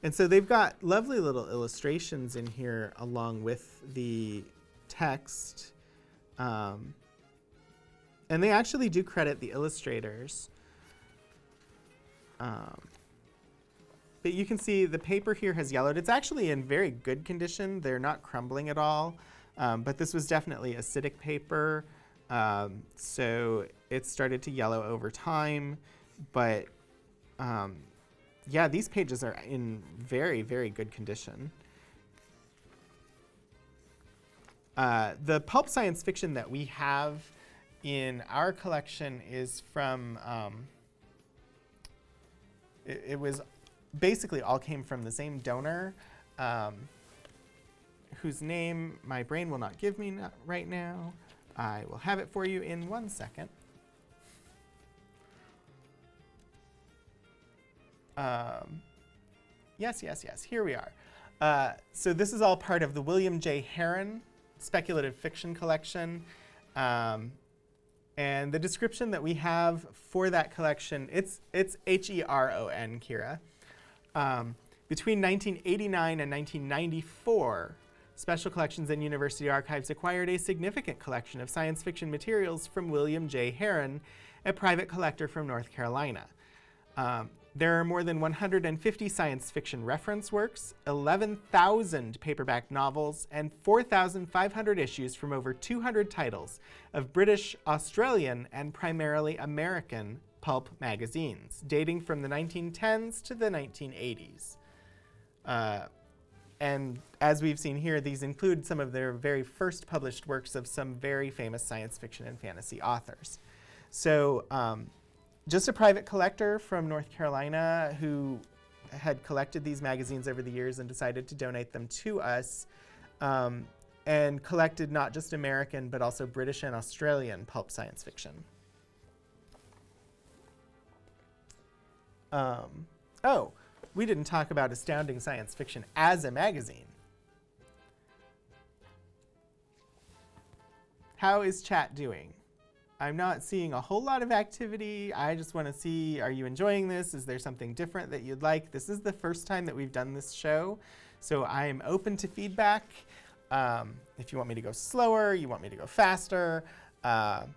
And so they've got lovely little illustrations in here along with the text. And they actually do credit the illustrators. But you can see the paper here has yellowed. It's actually in very good condition. They're not crumbling at all. But this was definitely acidic paper. So it started to yellow over time. But yeah, these pages are in very, very good condition. The pulp science fiction that we have in our collection is from, it was basically all came from the same donor, whose name my brain will not give me right now. I will have it for you in 1 second. Yes, here we are. So this is all part of the William J. Heron Speculative Fiction Collection. And the description that we have for that collection, it's Heron, Kira. Between 1989 and 1994, Special Collections and University Archives acquired a significant collection of science fiction materials from William J. Heron, a private collector from North Carolina. There are more than 150 science fiction reference works, 11,000 paperback novels, and 4,500 issues from over 200 titles of British, Australian, and primarily American pulp magazines, dating from the 1910s to the 1980s. And as we've seen here, these include some of their very first published works of some very famous science fiction and fantasy authors. So just a private collector from North Carolina who had collected these magazines over the years and decided to donate them to us, and collected not just American, but also British and Australian pulp science fiction. Oh, we didn't talk about Astounding Science Fiction as a magazine. How is chat doing? I'm not seeing a whole lot of activity. I just want to see, are you enjoying this? Is there something different that you'd like? This is the first time that we've done this show, so I'm open to feedback. If you want me to go slower, you want me to go faster. Yeah.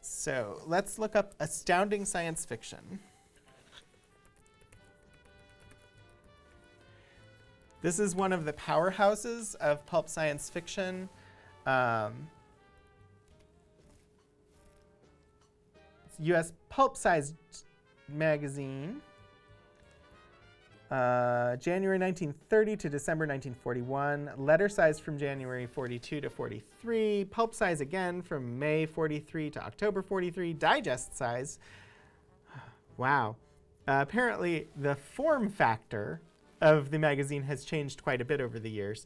So let's look up Astounding Science Fiction. This is one of the powerhouses of pulp science fiction. It's U.S. pulp-sized magazine. January 1930 to December 1941. Letter size from January 42 to 43. Pulp size again from May 43 to October 43. Digest size. Wow. Apparently, the form factor of the magazine has changed quite a bit over the years.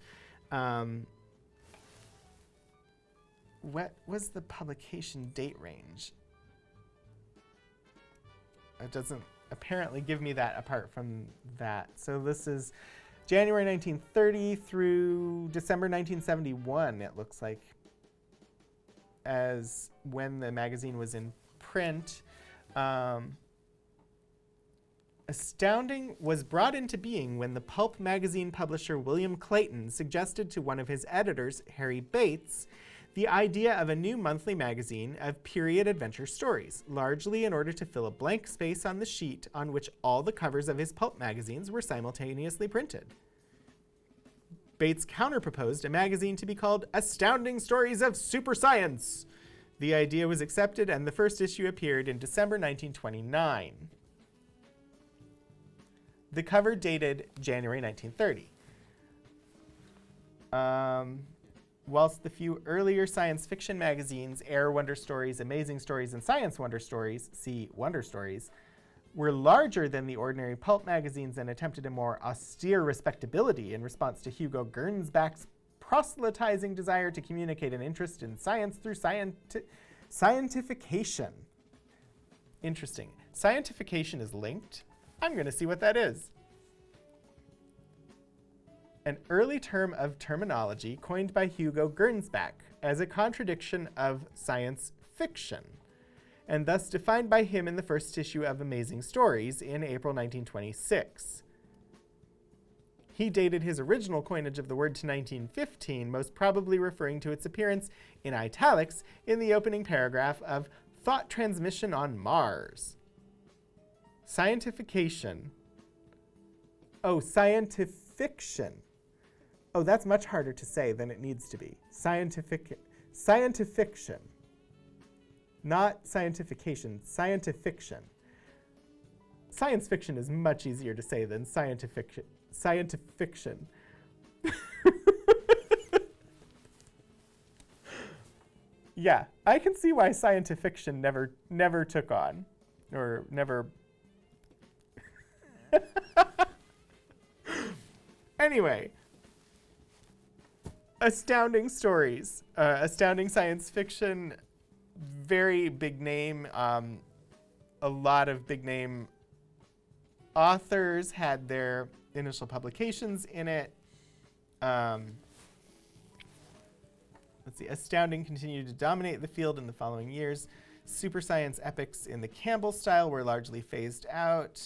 What was the publication date range? It doesn't apparently give me that apart from that. So this is January 1930 through December 1971, it looks like, as when the magazine was in print. Astounding was brought into being when the pulp magazine publisher William Clayton suggested to one of his editors, Harry Bates, the idea of a new monthly magazine of period adventure stories, largely in order to fill a blank space on the sheet on which all the covers of his pulp magazines were simultaneously printed. Bates counterproposed a magazine to be called Astounding Stories of Super Science. The idea was accepted, and the first issue appeared in December 1929. The cover dated January 1930. Whilst the few earlier science fiction magazines, Air Wonder Stories, Amazing Stories, and Science Wonder Stories, see Wonder Stories, were larger than the ordinary pulp magazines and attempted a more austere respectability in response to Hugo Gernsback's proselytizing desire to communicate an interest in science through scientification. Interesting. Scientification is linked. I'm going to see what that is. An early term of terminology coined by Hugo Gernsback as a contradiction of science fiction, and thus defined by him in the first issue of Amazing Stories in April 1926. He dated his original coinage of the word to 1915, most probably referring to its appearance in italics in the opening paragraph of Thought Transmission on Mars. Scientification. Oh, scientifiction. Oh, that's much harder to say than it needs to be. Scientifiction. Not scientification, scientifiction. Science fiction is much easier to say than scientifiction. Yeah, I can see why scientific fiction never took on, or never. Anyway, astounding stories, astounding science fiction, very big name. A lot of big name authors had their initial publications in it. Let's see. Astounding continued to dominate the field in the following years. Super science epics in the Campbell style were largely phased out.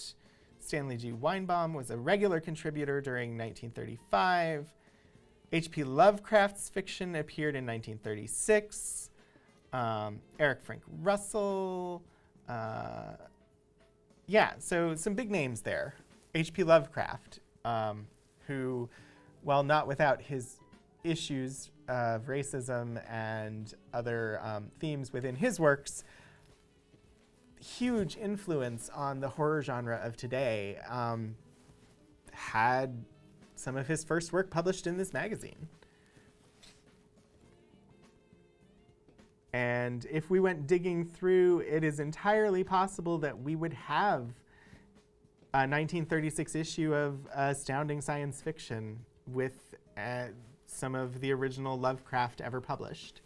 Stanley G. Weinbaum was a regular contributor during 1935. H.P. Lovecraft's fiction appeared in 1936. Eric Frank Russell. Yeah, so some big names there. H.P. Lovecraft, who, while not without his issues of racism and other themes within his works, huge influence on the horror genre of today, had some of his first work published in this magazine. And if we went digging through, it is entirely possible that we would have a 1936 issue of Astounding Science Fiction with some of the original Lovecraft ever published.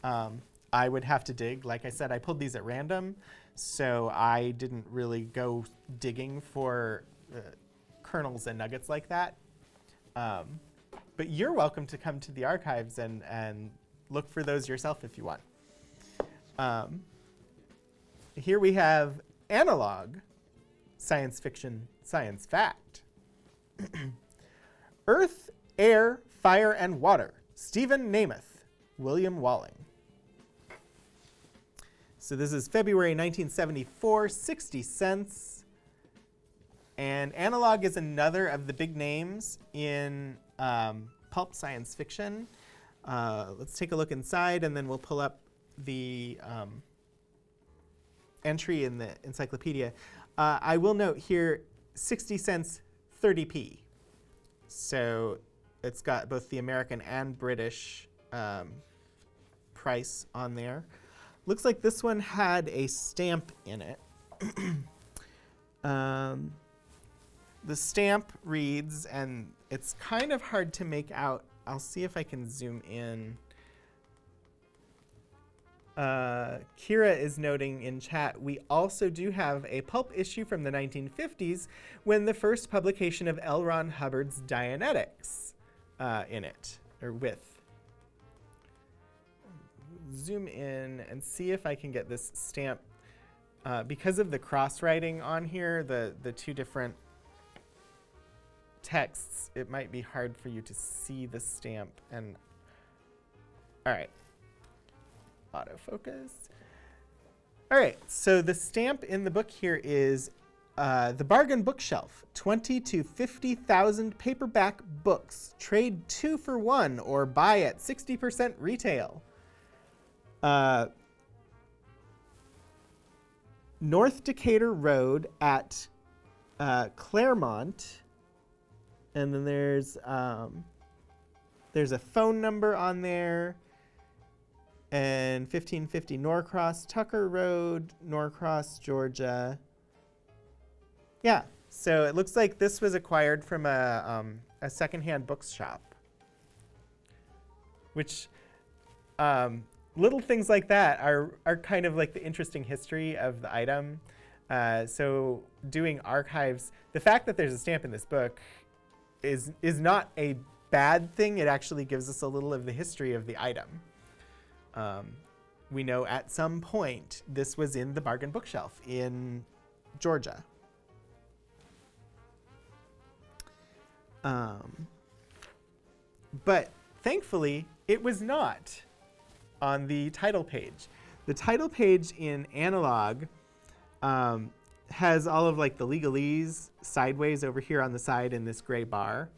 I would have to dig. Like I said, I pulled these at random, so I didn't really go digging for kernels and nuggets like that. But you're welcome to come to the archives and look for those yourself if you want. Here we have analog science fiction, science fact. Earth, Air, Fire, and Water. Stephen Namath, William Walling. So this is February 1974, 60 cents. And analog is another of the big names in pulp science fiction. Let's take a look inside, and then we'll pull up the entry in the encyclopedia. I will note here 60 cents, 30p. So it's got both the American and British price on there. Looks like this one had a stamp in it. The stamp reads, and it's kind of hard to make out. I'll see if I can zoom in. Kira is noting in chat, we also do have a pulp issue from the 1950s when the first publication of L. Ron Hubbard's Dianetics in it, or with. Zoom in and see if I can get this stamp. Because of the cross-writing on here, the two different texts, it might be hard for you to see the stamp. And all right. Autofocus. All right, so the stamp in the book here is the Bargain Bookshelf, 20 to 50,000 paperback books. Trade 2 for 1 or buy at 60% retail. North Decatur Road at Claremont. And then there's a phone number on there. And 1550 Norcross Tucker Road, Norcross, Georgia. Yeah, so it looks like this was acquired from a secondhand bookshop. Which, little things like that are kind of like the interesting history of the item. So doing archives, the fact that there's a stamp in this book is not a bad thing. It actually gives us a little of the history of the item. We know at some point this was in the Bargain Bookshelf in Georgia. But thankfully, it was not on the title page. The title page in analog has all of like the legalese sideways over here on the side in this gray bar.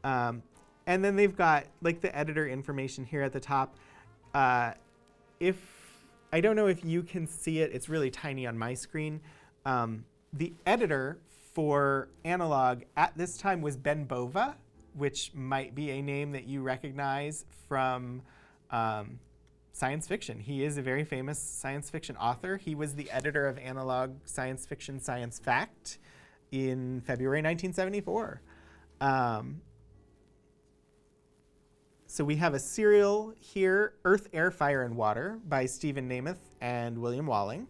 And then they've got like the editor information here at the top. If I don't know if you can see it, it's really tiny on my screen. The editor for analog at this time was Ben Bova, which might be a name that you recognize from science fiction. He is a very famous science fiction author. He was the editor of Analog Science Fiction Science Fact in February 1974. So we have a serial here, Earth, Air, Fire, and Water by Stephen Namath and William Walling.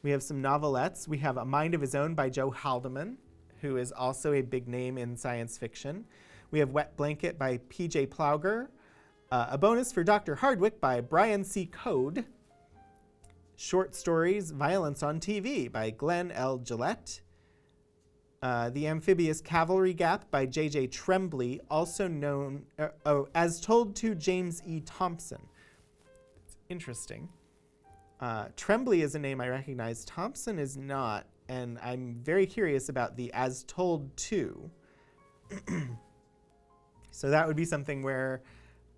We have some novelettes. We have A Mind of His Own by Joe Haldeman, who is also a big name in science fiction. We have Wet Blanket by P.J. Plowger. A bonus for Dr. Hardwick by Brian C. Code. Short stories, Violence on TV by Glenn L. Gillette. The Amphibious Cavalry Gap by J.J. Tremblay, also known as told to James E. Thompson. It's interesting. Tremblay is a name I recognize. Thompson is not, and I'm very curious about the as told to. So that would be something where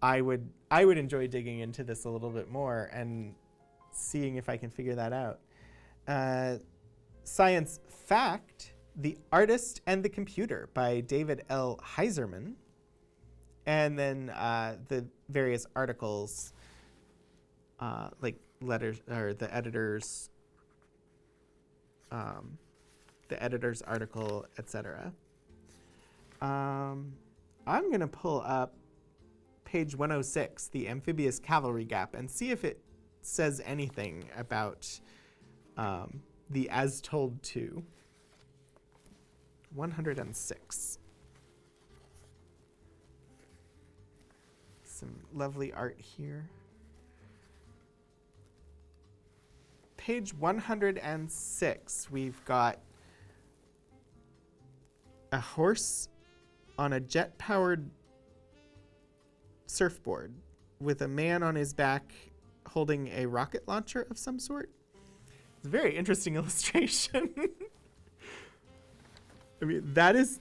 I would enjoy digging into this a little bit more and seeing if I can figure that out. Science Fact, The Artist and the Computer by David L. Heiserman. And then the various articles, like letters, or the editor's article, etc. I'm going to pull up page 106, The Amphibious Cavalry Gap, and see if it says anything about the as told to. 106. Some lovely art here. Page 106, we've got a horse on a jet-powered surfboard with a man on his back holding a rocket launcher of some sort. It's a very interesting illustration. I mean, that is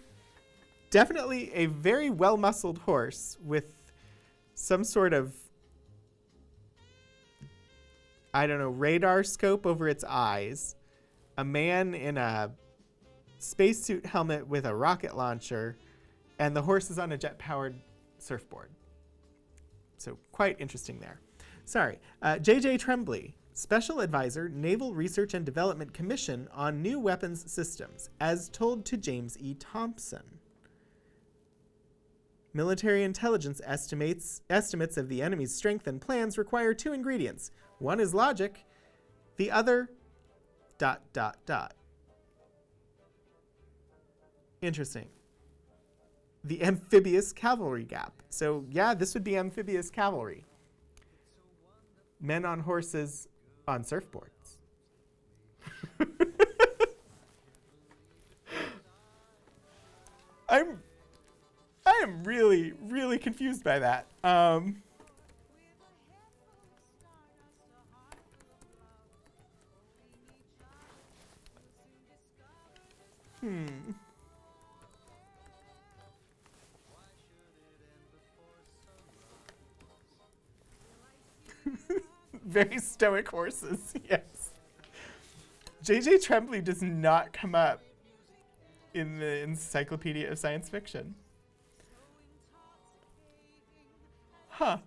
definitely a very well-muscled horse with some sort of, I don't know, radar scope over its eyes, a man in a spacesuit helmet with a rocket launcher, and the horse is on a jet-powered surfboard. So quite interesting there. Sorry. J.J. Tremblay, Special Advisor, Naval Research and Development Commission on New Weapons Systems, as told to James E. Thompson. Military intelligence estimates of the enemy's strength and plans require two ingredients. One is logic, the other ... Interesting. The Amphibious Cavalry Gap. So yeah, this would be amphibious cavalry. Men on horses on surfboards. I am really, really confused by that. Very stoic horses, yes. J.J. Tremblay does not come up in the Encyclopedia of Science Fiction. Huh.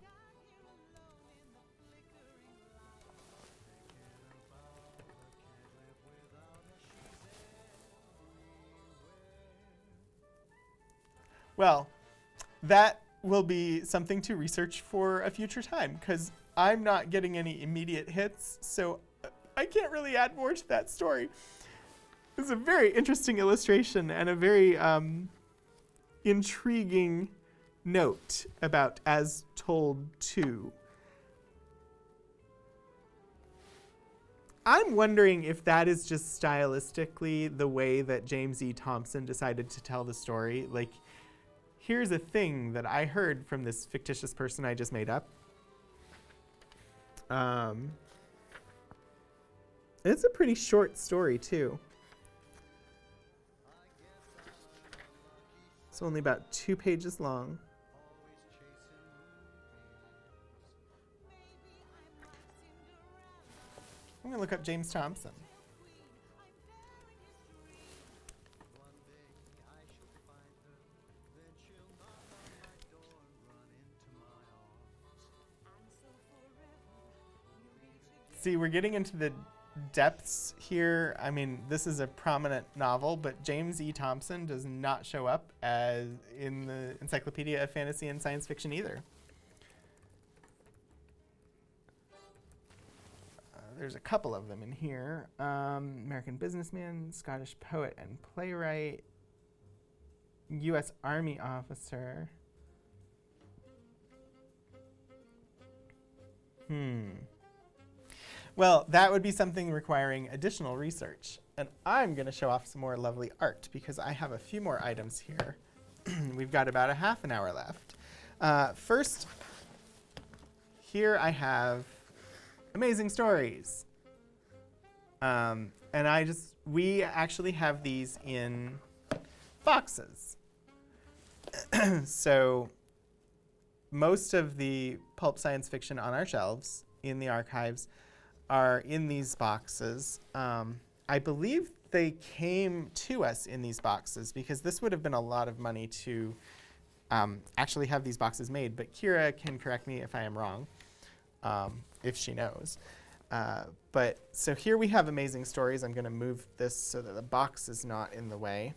Well, that will be something to research for a future time, because I'm not getting any immediate hits, so I can't really add more to that story. It's a very interesting illustration and a very intriguing note about as told to. I'm wondering if that is just stylistically the way that James E. Thompson decided to tell the story. Like, here's a thing that I heard from this fictitious person I just made up. It's a pretty short story, too. It's only about 2 pages long. I'm going to look up James Thompson. See, we're getting into the depths here. I mean, this is a prominent novel, but James E. Thompson does not show up as in the Encyclopedia of Fantasy and Science Fiction either. There's a couple of them in here. American businessman, Scottish poet and playwright, U.S. Army officer. Well, that would be something requiring additional research. And I'm going to show off some more lovely art because I have a few more items here. We've got about a half an hour left. First, here I have amazing stories. And we actually have these in boxes. So most of the pulp science fiction on our shelves in the archives are in these boxes. I believe they came to us in these boxes because this would have been a lot of money to actually have these boxes made. But Kira can correct me if I am wrong, if she knows. But so here we have amazing stories. I'm going to move this so that the box is not in the way.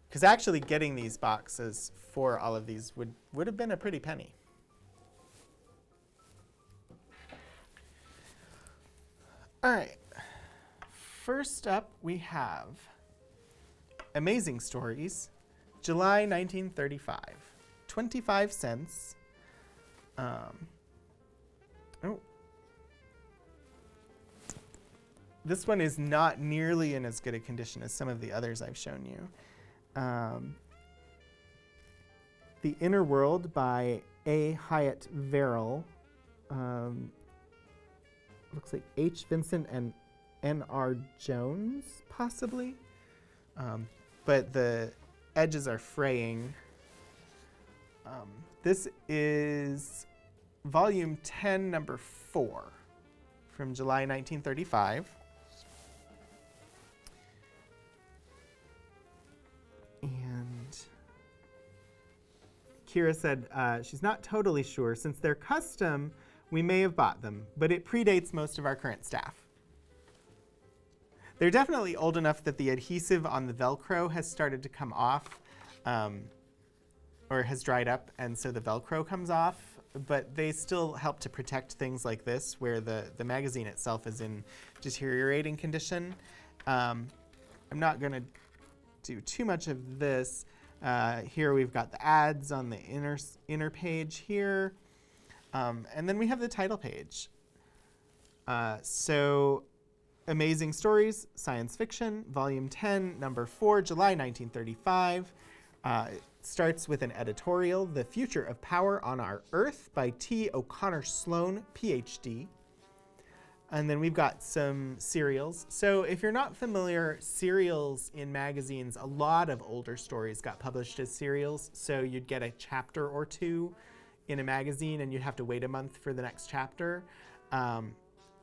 Because actually getting these boxes for all of these would have been a pretty penny. All right. First up, we have Amazing Stories, July 1935. 25 cents. This one is not nearly in as good a condition as some of the others I've shown you. The Inner World by A. Hyatt Verrill. Looks like H. Vincent and N.R. Jones, possibly. But the edges are fraying. This is volume 10, number 4, from July 1935. And Kira said she's not totally sure. Since they're custom, we may have bought them, but it predates most of our current staff. They're definitely old enough that the adhesive on the Velcro has started to come off, or has dried up, and so the Velcro comes off, but they still help to protect things like this, where the magazine itself is in deteriorating condition. I'm not going to do too much of this. Here we've got the ads on the inner page here. And then we have the title page. So Amazing Stories, Science Fiction, Volume 10, Number 4, July 1935. It starts with an editorial, The Future of Power on Our Earth by T. O'Connor Sloan, Ph.D. And then we've got some serials. So if you're not familiar, serials in magazines, a lot of older stories got published as serials. So you'd get a chapter or two in a magazine and you'd have to wait a month for the next chapter.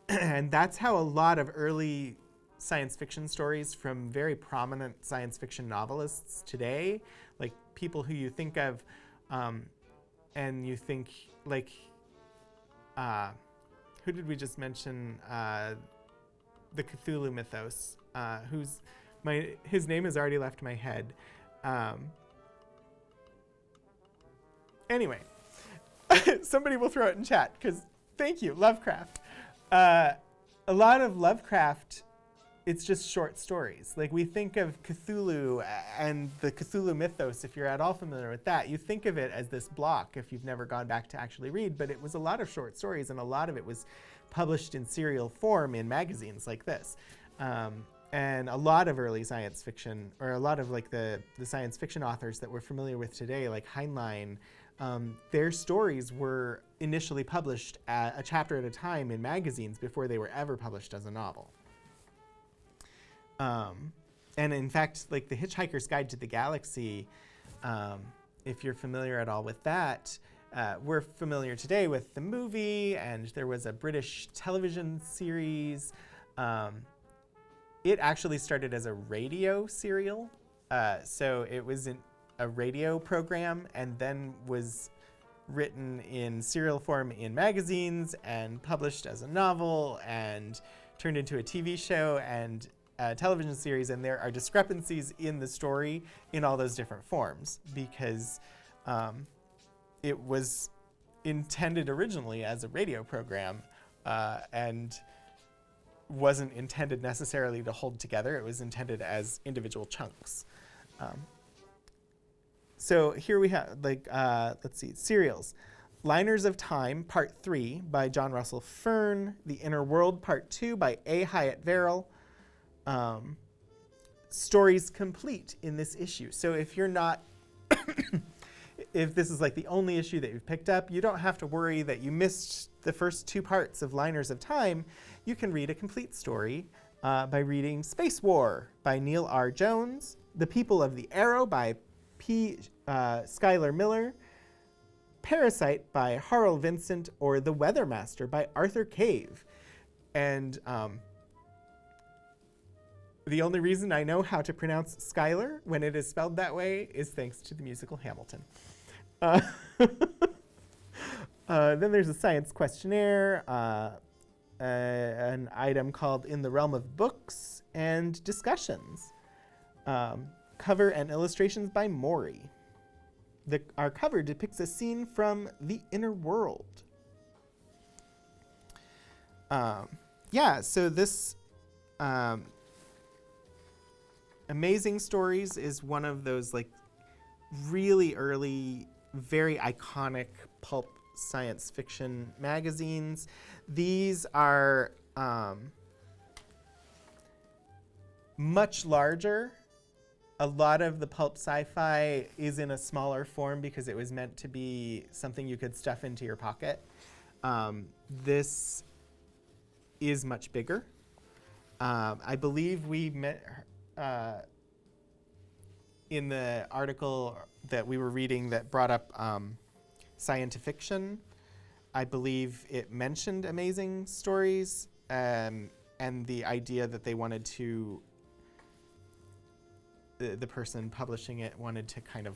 And that's how a lot of early science fiction stories from very prominent science fiction novelists today, like people who you think of, and you think like, who did we just mention? The Cthulhu mythos, his name has already left my head. Anyway, somebody will throw it in chat, because thank you, Lovecraft. A lot of Lovecraft, it's just short stories. Like we think of Cthulhu and the Cthulhu mythos, if you're at all familiar with that, you think of it as this block if you've never gone back to actually read, but it was a lot of short stories and a lot of it was published in serial form in magazines like this. And a lot of early science fiction, or a lot of like the science fiction authors that we're familiar with today, like Heinlein, their stories were initially published a chapter at a time in magazines before they were ever published as a novel. And in fact, like The Hitchhiker's Guide to the Galaxy, if you're familiar at all with that, we're familiar today with the movie, and there was a British television series. It actually started as a radio serial. So it was a radio program and then was written in serial form in magazines and published as a novel and turned into a TV show and a television series, and there are discrepancies in the story in all those different forms because it was intended originally as a radio program and wasn't intended necessarily to hold together. It was intended as individual chunks. So here we have, let's see, serials. Liners of Time, Part 3 by John Russell Fearn. The Inner World, Part 2 by A. Hyatt Verrill. Stories complete in this issue. So if you're not, if this is like the only issue that you've picked up, you don't have to worry that you missed the first 2 parts of Liners of Time. You can read a complete story by reading Space War by Neil R. Jones, The People of the Arrow by P. Schuyler Miller, Parasite by Harl Vincent, or The Weathermaster by Arthur Cave. And the only reason I know how to pronounce Schuyler when it is spelled that way is thanks to the musical Hamilton. Then there's a science questionnaire, an item called In the Realm of Books, and discussions. Cover and illustrations by Maury. Our cover depicts a scene from The Inner World. So this Amazing Stories is one of those like really early, very iconic pulp science fiction magazines. These are much larger. A lot of the Pulp Sci-Fi is in a smaller form because it was meant to be something you could stuff into your pocket. This is much bigger. I believe we met in the article that we were reading that brought up scientifiction. I believe it mentioned Amazing Stories and the idea that they wanted to, the person publishing it wanted to kind of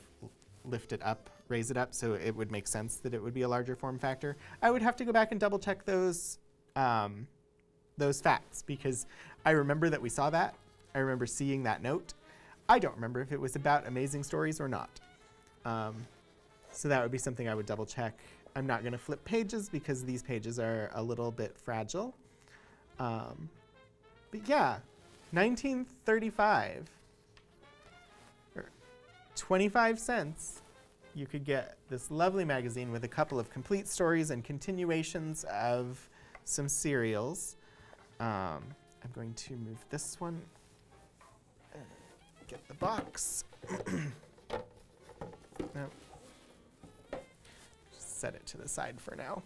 lift it up, raise it up, so it would make sense that it would be a larger form factor. I would have to go back and double check those facts because I remember that we saw that. I remember seeing that note. I don't remember if it was about Amazing Stories or not. So that would be something I would double check. I'm not going to flip pages because these pages are a little bit fragile. But yeah, 1935. 25 cents, you could get this lovely magazine with a couple of complete stories and continuations of some serials. I'm going to move this one, get the box. No. Just set it to the side for now.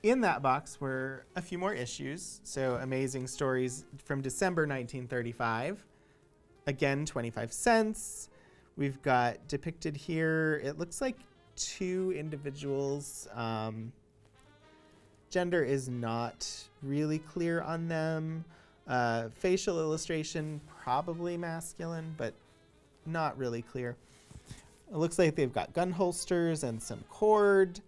In that box were a few more issues. So Amazing Stories from December 1935. Again, 25 cents. We've got depicted here, it looks like 2 individuals. Gender is not really clear on them. Facial illustration, probably masculine, but not really clear. It looks like they've got gun holsters and some cord.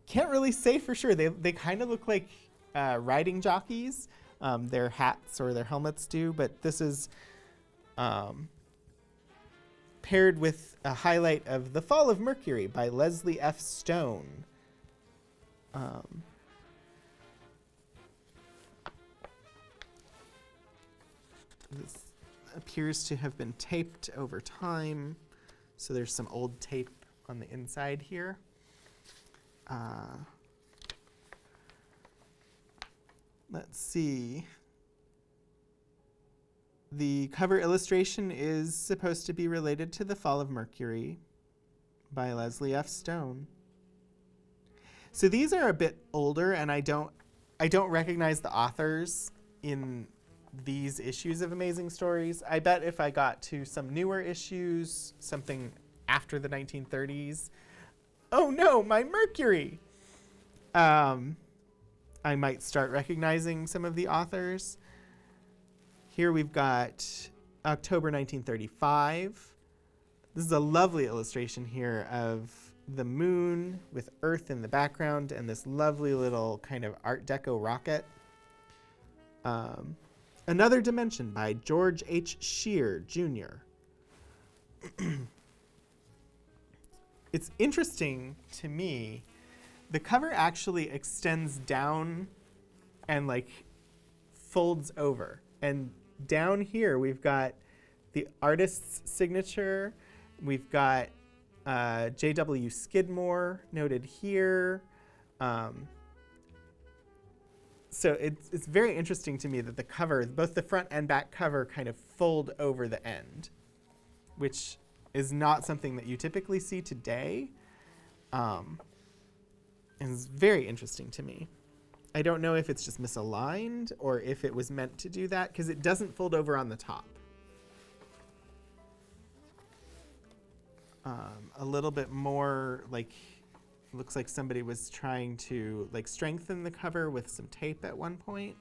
Can't really say for sure. They kind of look like riding jockeys. Their hats or their helmets do, but this is paired with a highlight of The Fall of Mercury by Leslie F. Stone. This appears to have been taped over time, so there's some old tape on the inside here. Let's see. The cover illustration is supposed to be related to The Fall of Mercury by Leslie F. Stone. So these are a bit older, and I don't recognize the authors in these issues of Amazing Stories. I bet if I got to some newer issues, something after the 1930s, oh no, my Mercury! I might start recognizing some of the authors. Here we've got October 1935. This is a lovely illustration here of the moon with Earth in the background and this lovely little kind of Art Deco rocket. Another Dimension by George H. Shear, Jr. It's interesting to me, the cover actually extends down and like folds over. And down here we've got the artist's signature. We've got J.W. Skidmore noted here. So it's very interesting to me that the cover, both the front and back cover, kind of fold over the end, which is not something that you typically see today. And it's very interesting to me. I don't know if it's just misaligned or if it was meant to do that, because it doesn't fold over on the top. A little bit more like, looks like somebody was trying to like strengthen the cover with some tape at one point.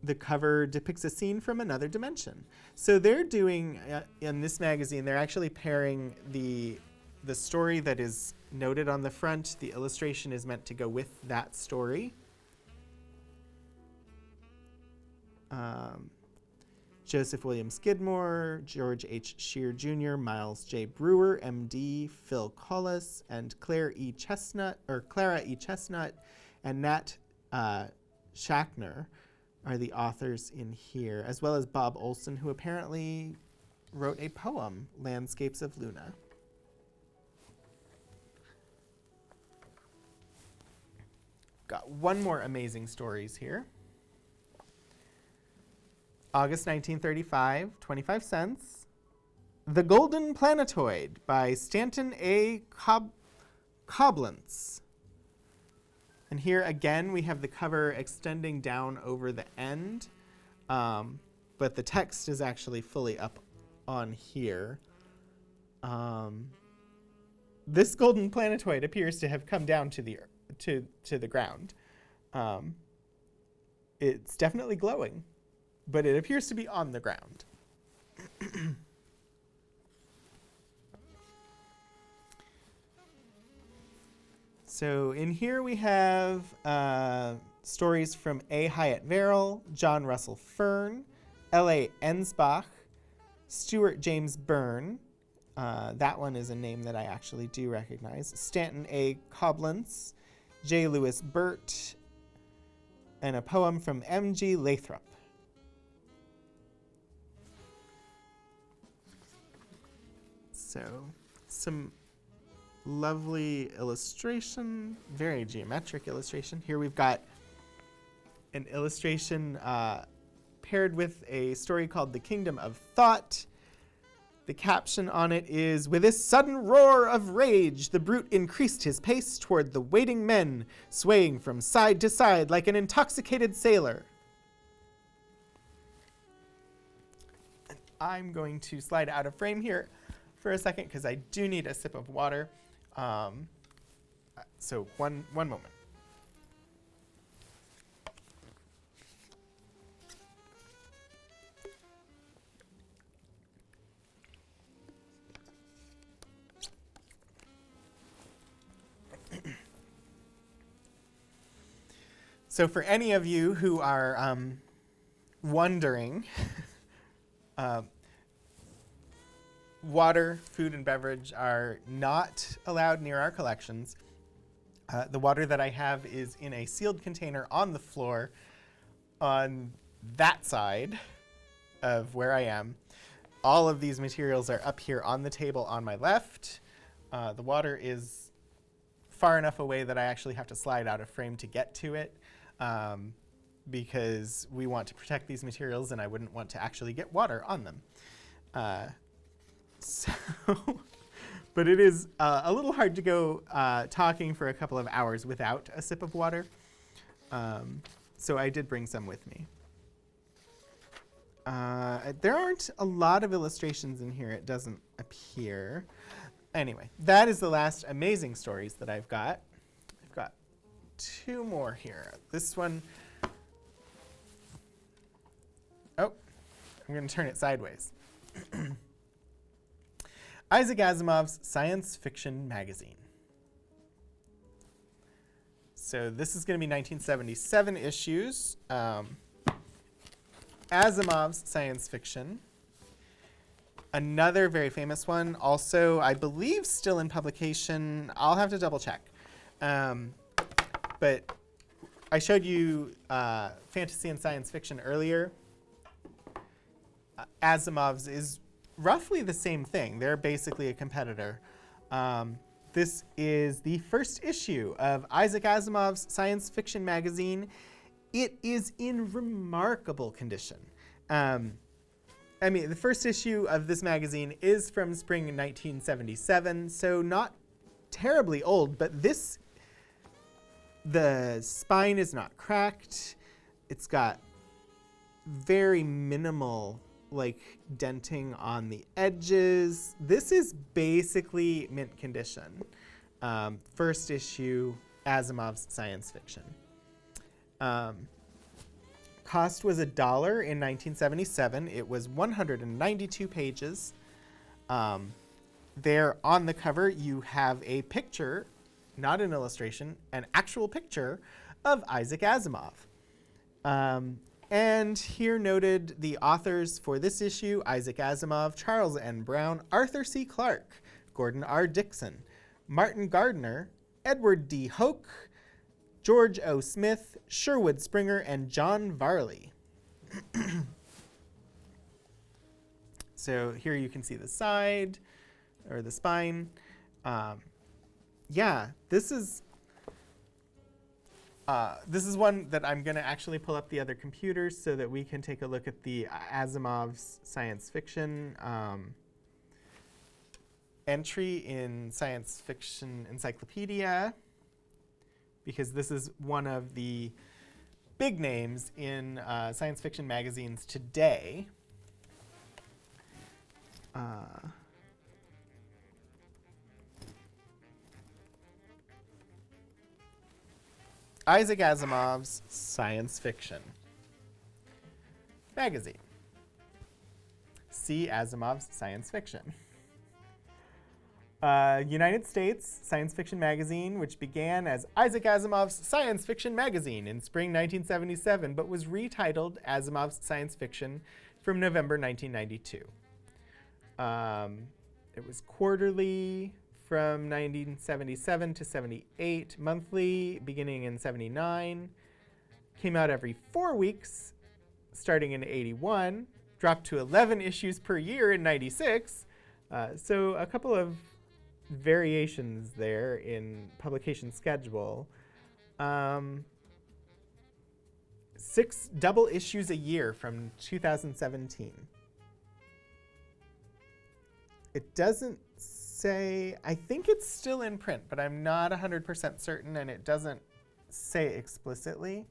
The cover depicts a scene from another dimension. So they're doing, in this magazine, they're actually pairing the story that is noted on the front. The illustration is meant to go with that story. Joseph William Skidmore, George H. Shear Jr., Miles J. Brewer, M.D., Phil Collis, and Clara E. Chestnut, and Nat Schachner are the authors in here, as well as Bob Olson, who apparently wrote a poem, Landscapes of Luna. Got one more amazing stories here. August 1935, 25 cents. The Golden Planetoid by Stanton A. Coblentz. And here again we have the cover extending down over the end, but the text is actually fully up on here. This golden planetoid appears to have come down to the ground. It's definitely glowing, but it appears to be on the ground. So in here we have stories from A. Hyatt Verrill, John Russell Fern, L.A. Ensbach, Stuart James Byrne. That one is a name that I actually do recognize. Stanton A. Coblentz, J. Lewis Burt, and a poem from M.G. Lathrop. So some lovely illustration, very geometric illustration. Here we've got an illustration paired with a story called The Kingdom of Thought. The caption on it is, "With this sudden roar of rage, the brute increased his pace toward the waiting men, swaying from side to side like an intoxicated sailor." And I'm going to slide out of frame here for a second because I do need a sip of water. So one moment. So for any of you who are wondering, water, food, and beverage are not allowed near our collections. The water that I have is in a sealed container on the floor on that side of where I am. All of these materials are up here on the table on my left. The water is far enough away that I actually have to slide out of frame to get to it, because we want to protect these materials and I wouldn't want to actually get water on them. But it is a little hard to go talking for a couple of hours without a sip of water. So I did bring some with me. There aren't a lot of illustrations in here, it doesn't appear. Anyway, that is the last amazing stories that I've got. I've got two more here. This one Oh, I'm going to turn it sideways. Isaac Asimov's science fiction magazine. So this is going to be 1977 issues. Asimov's science fiction. Another very famous one, also, I believe, still in publication. I'll have to double check. But I showed you fantasy and science fiction earlier. Asimov's is roughly the same thing. They're basically a competitor. This is the first issue of Isaac Asimov's science fiction magazine. It is in remarkable condition. I mean, the first issue of this magazine is from spring 1977, so not terribly old, but the spine is not cracked. It's got very minimal, denting on the edges. This is basically mint condition. First issue, Asimov's science fiction. Cost was $1 in 1977. It was 192 pages. There on the cover, you have a picture, not an illustration, an actual picture of Isaac Asimov. And here noted the authors for this issue: Isaac Asimov, Charles N. Brown, Arthur C. Clarke, Gordon R. Dixon, Martin Gardner, Edward D. Hoke, George O. Smith, Sherwood Springer, and John Varley. So here you can see the side, or the spine. Yeah, this is one that I'm going to actually pull up the other computers so that we can take a look at the Asimov's science fiction entry in Science Fiction Encyclopedia, because this is one of the big names in science fiction magazines today. Isaac Asimov's science fiction magazine. See Asimov's science fiction. United States Science Fiction Magazine, which began as Isaac Asimov's Science Fiction Magazine in spring 1977, but was retitled Asimov's Science Fiction from November 1992. It was quarterly from 1977 to 78, monthly beginning in 79, came out every 4 weeks starting in 81, dropped to 11 issues per year in 96, so a couple of variations there in publication schedule. 6 double issues a year from 2017. It doesn't say, I think it's still in print, but I'm not 100% certain, and it doesn't say explicitly.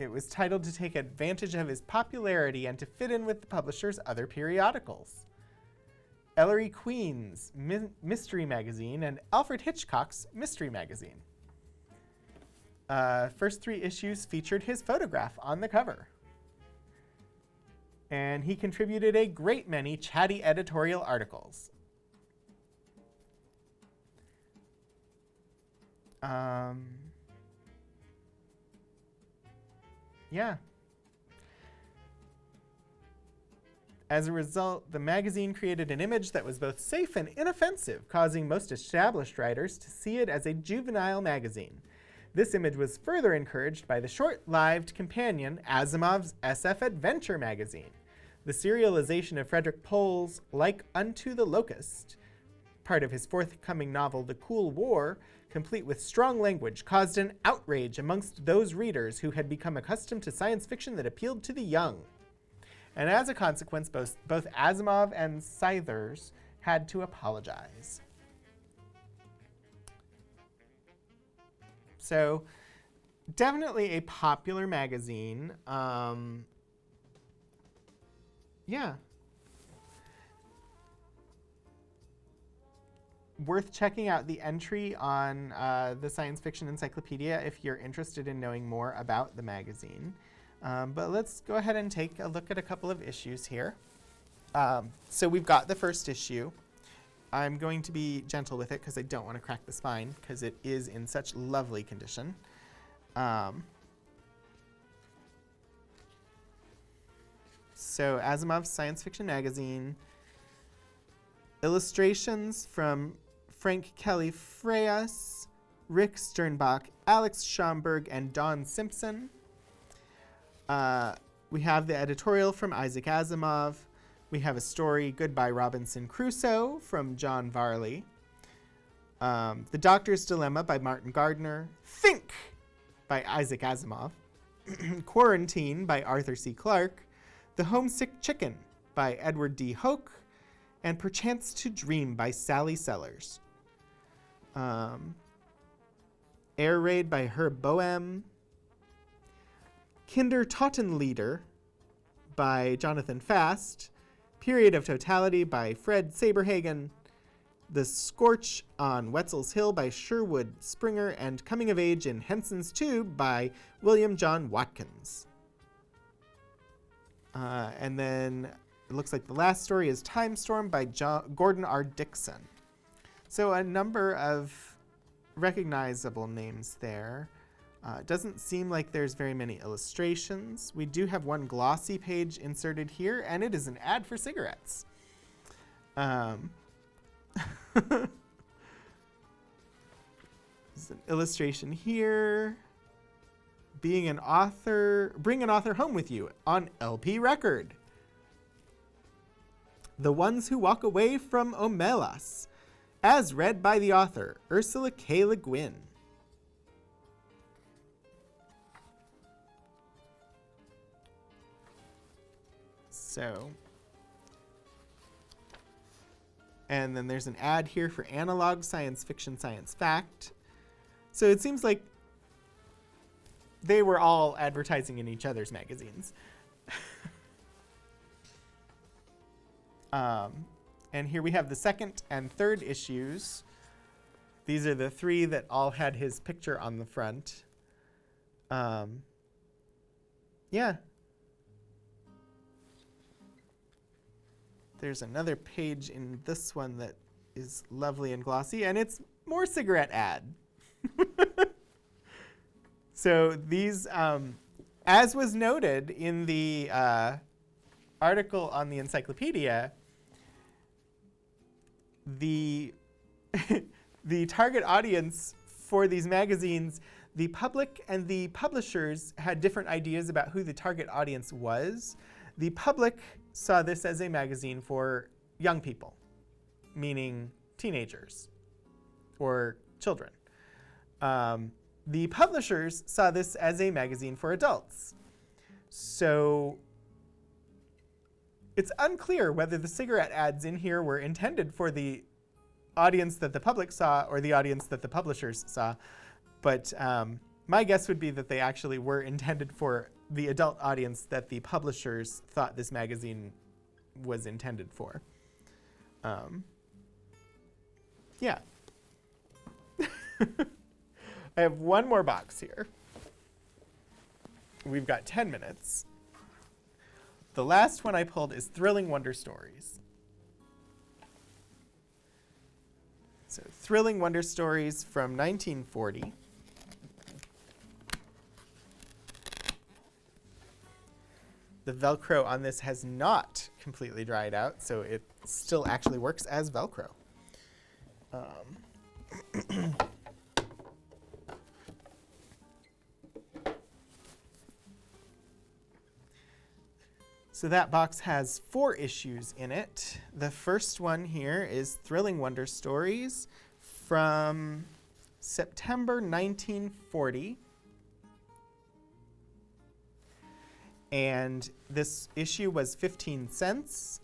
It was titled to take advantage of his popularity and to fit in with the publisher's other periodicals: Ellery Queen's Mystery Magazine and Alfred Hitchcock's Mystery Magazine. First 3 issues featured his photograph on the cover. And he contributed a great many chatty editorial articles. Yeah. As a result, the magazine created an image that was both safe and inoffensive, causing most established writers to see it as a juvenile magazine. This image was further encouraged by the short-lived companion Asimov's SF Adventure magazine. The serialization of Frederick Pohl's Like Unto the Locust, part of his forthcoming novel The Cool War, complete with strong language, caused an outrage amongst those readers who had become accustomed to science fiction that appealed to the young. And as a consequence, both Asimov and Scythers had to apologize. So, definitely a popular magazine. Yeah. worth checking out the entry on the Science Fiction Encyclopedia if you're interested in knowing more about the magazine. But let's go ahead and take a look at a couple of issues here. So we've got the first issue. I'm going to be gentle with it because I don't want to crack the spine because it is in such lovely condition. So Asimov's Science Fiction Magazine. Illustrations from Frank Kelly Freyas, Rick Sternbach, Alex Schomburg, and Don Simpson. We have the editorial from Isaac Asimov. We have a story, Goodbye Robinson Crusoe, from John Varley. The Doctor's Dilemma by Martin Gardner. Think by Isaac Asimov. Quarantine by Arthur C. Clarke. The Homesick Chicken by Edward D. Hoke. And Perchance to Dream by Sally Sellers. Air Raid by Herb Boehm. Kinder Tottenlieder by Jonathan Fast. Period of Totality by Fred Saberhagen. The Scorch on Wetzel's Hill by Sherwood Springer. And Coming of Age in Henson's Tube by William John Watkins. And then it looks like the last story is Time Storm by Gordon R. Dixon. So a number of recognizable names there. It doesn't seem like there's very many illustrations. We do have one glossy page inserted here, and it is an ad for cigarettes. There's an illustration here. Being an author, bring an author home with you on LP record. The Ones Who Walk Away from Omelas, as read by the author, Ursula K. Le Guin. So, and then there's an ad here for Analog Science Fiction Science Fact. So it seems like they were all advertising in each other's magazines. And here we have the second and third issues. These are the three that all had his picture on the front. Yeah. There's another page in this one that is lovely and glossy, and it's more cigarette ad. So these, as was noted in the article on the encyclopedia, the the target audience for these magazines, the public and the publishers had different ideas about who the target audience was. The public saw this as a magazine for young people, meaning teenagers or children. The publishers saw this as a magazine for adults. So it's unclear whether the cigarette ads in here were intended for the audience that the public saw or the audience that the publishers saw. But my guess would be that they actually were intended for the adult audience that the publishers thought this magazine was intended for. Yeah. I have one more box here. We've got 10 minutes. The last one I pulled is Thrilling Wonder Stories. So Thrilling Wonder Stories from 1940. The Velcro on this has not completely dried out, so it still actually works as Velcro. So that box has 4 issues in it. The first one here is Thrilling Wonder Stories from September 1940. And this issue was 15 cents,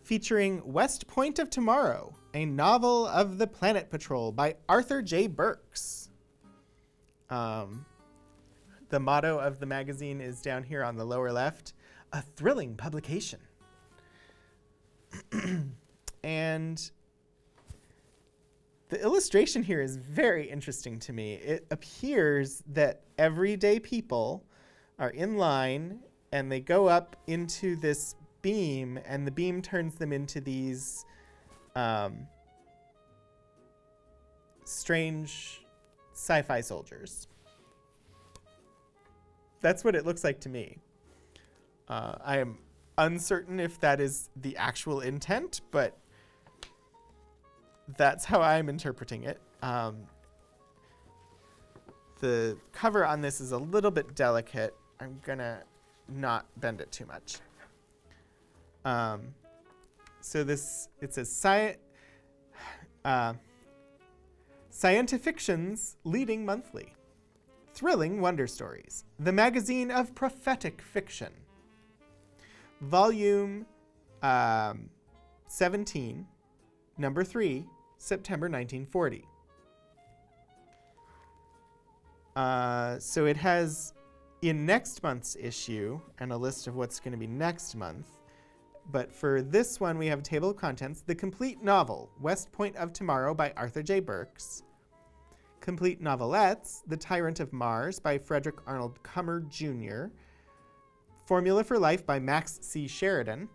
featuring West Point of Tomorrow, a novel of the Planet Patrol by Arthur J. Burks. The motto of the magazine is down here on the lower left. A thrilling publication. And The illustration here is very interesting to me. It appears that everyday people are in line and they go up into this beam, and the beam turns them into these strange sci-fi soldiers. That's what it looks like to me. I am uncertain if that is the actual intent, but that's how I'm interpreting it. The cover on this is a little bit delicate. I'm gonna not bend it too much. So it says Scientifiction's leading monthly. Thrilling Wonder Stories, the magazine of prophetic fiction. Volume 17, number 3, September 1940. So it has in next month's issue and a list of what's going to be next month. But for this one, we have a table of contents. The complete novel, West Point of Tomorrow by Arthur J. Burks. Complete novelettes, The Tyrant of Mars by Frederick Arnold Cummer, Jr. Formula for Life by Max C. Sheridan.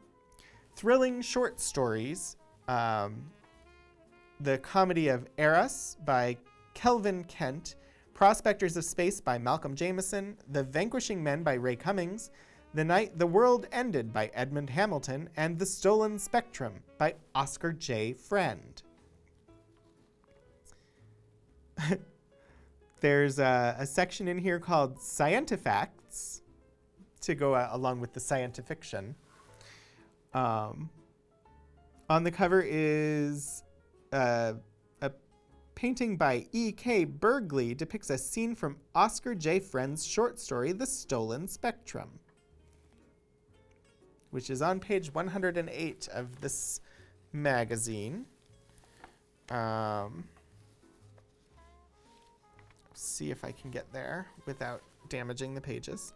Thrilling short stories, The Comedy of Eros by Kelvin Kent. Prospectors of Space by Malcolm Jameson. The Vanquishing Men by Ray Cummings. The Night the World Ended by Edmund Hamilton, and The Stolen Spectrum by Oscar J. Friend. There's a section in here called Scientifacts to go along with the scientifiction. On the cover is a painting by E.K. Bergley depicts a scene from Oscar J. Friend's short story, The Stolen Spectrum, which is on page 108 of this magazine. See if I can get there without damaging the pages.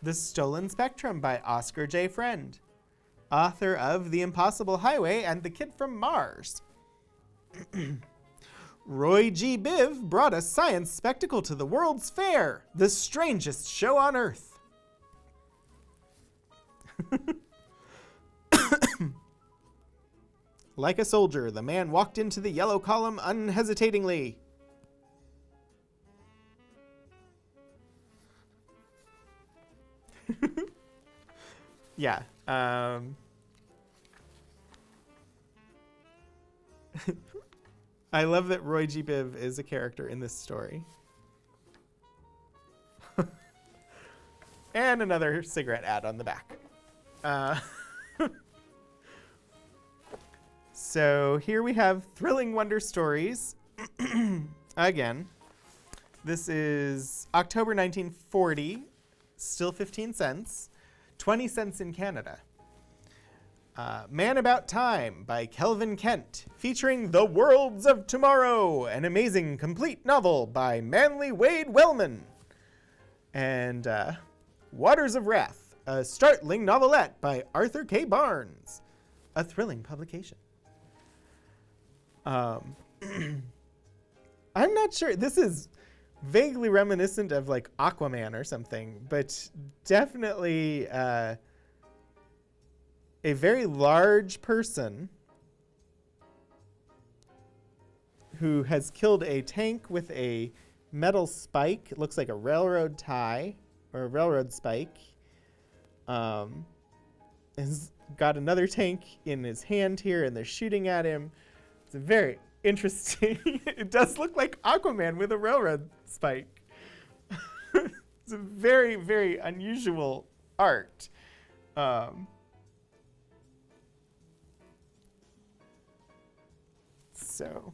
The Stolen Spectrum by Oscar J. Friend, author of The Impossible Highway and The Kid from Mars. Roy G. Biv brought a science spectacle to the World's Fair, the strangest show on Earth. Like a soldier, the man walked into the yellow column unhesitatingly. Yeah. I love that Roy G. Biv is a character in this story. And another cigarette ad on the back. So here we have Thrilling Wonder Stories. Again, this is October 1940, still 15 cents, 20 cents in Canada. Man About Time by Kelvin Kent, featuring The Worlds of Tomorrow, an amazing complete novel by Manly Wade Wellman. And Waters of Wrath, a startling novelette by Arthur K. Barnes, a thrilling publication. I'm not sure. This is vaguely reminiscent of like Aquaman or something, but definitely a very large person who has killed a tank with a metal spike. It looks like a railroad tie or a railroad spike. Has got another tank in his hand here, and they're shooting at him. It's a very interesting. It does look like Aquaman with a railroad spike. It's a very, very unusual art. So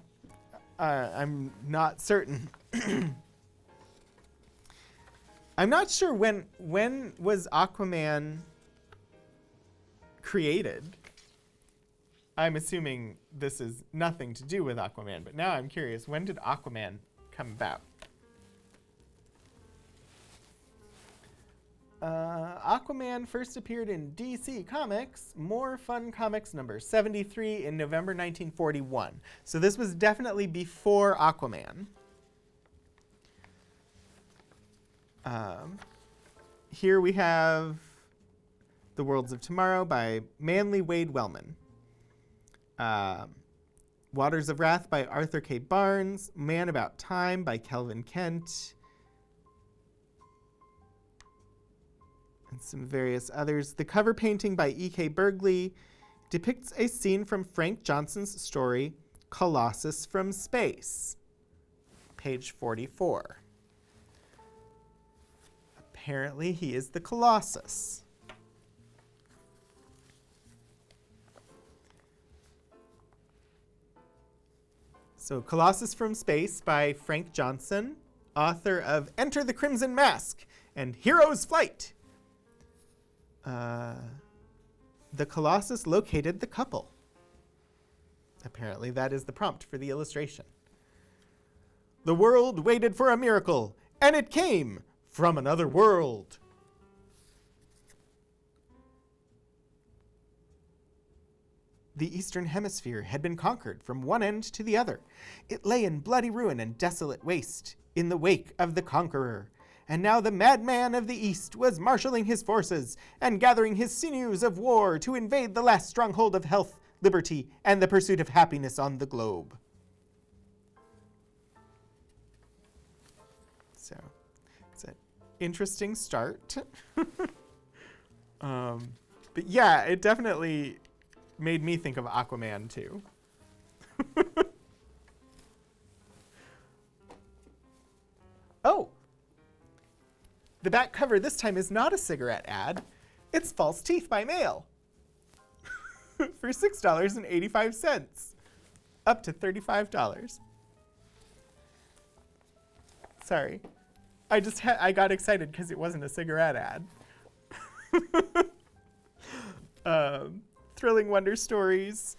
I'm not certain. I'm not sure when was Aquaman created. I'm assuming this is nothing to do with Aquaman, but now I'm curious, when did Aquaman come about? Aquaman first appeared in DC Comics, More Fun Comics number 73 in November 1941. So this was definitely before Aquaman. Here we have The Worlds of Tomorrow by Manly Wade Wellman. Waters of Wrath by Arthur K. Barnes. Man About Time by Kelvin Kent. And some various others. The cover painting by E.K. Bergley depicts a scene from Frank Johnson's story, Colossus from Space. Page 44. Apparently, he is the Colossus. So, Colossus from Space by Frank Johnson, author of Enter the Crimson Mask and Hero's Flight. The Colossus located the couple. Apparently, that is the prompt for the illustration. The world waited for a miracle, and it came from another world. The Eastern Hemisphere had been conquered from one end to the other. It lay in bloody ruin and desolate waste in the wake of the conqueror. And now the madman of the East was marshaling his forces and gathering his sinews of war to invade the last stronghold of health, liberty, and the pursuit of happiness on the globe. So, it's an interesting start. But yeah, it definitely made me think of Aquaman too. Oh! The back cover this time is not a cigarette ad. It's False Teeth by Mail. For $6.85. Up to $35. Sorry. I got excited because it wasn't a cigarette ad. Thrilling Wonder Stories.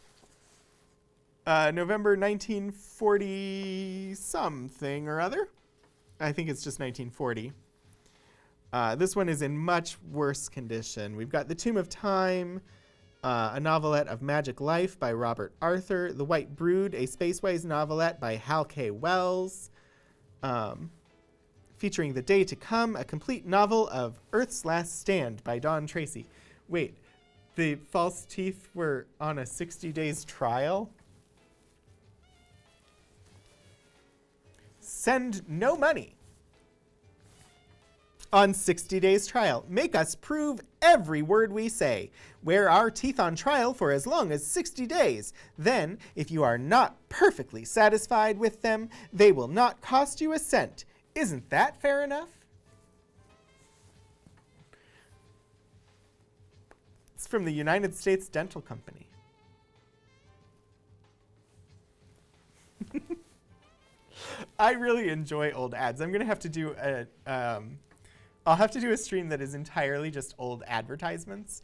November 1940 something or other. I think it's just 1940. This one is in much worse condition. We've got The Tomb of Time, a novelette of magic life by Robert Arthur. The White Brood, a Spaceways novelette by Hal K. Wells. Featuring The Day to Come, a complete novel of Earth's Last Stand by Don Tracy. Wait, the False Teeth were on a 60 days trial? Send no money. On 60 days trial, make us prove every word we say. Wear our teeth on trial for as long as 60 days. Then, if you are not perfectly satisfied with them, they will not cost you a cent. Isn't that fair enough? It's from the United States Dental Company. I really enjoy old ads. I'm gonna have to do I'll have to do a stream that is entirely just old advertisements.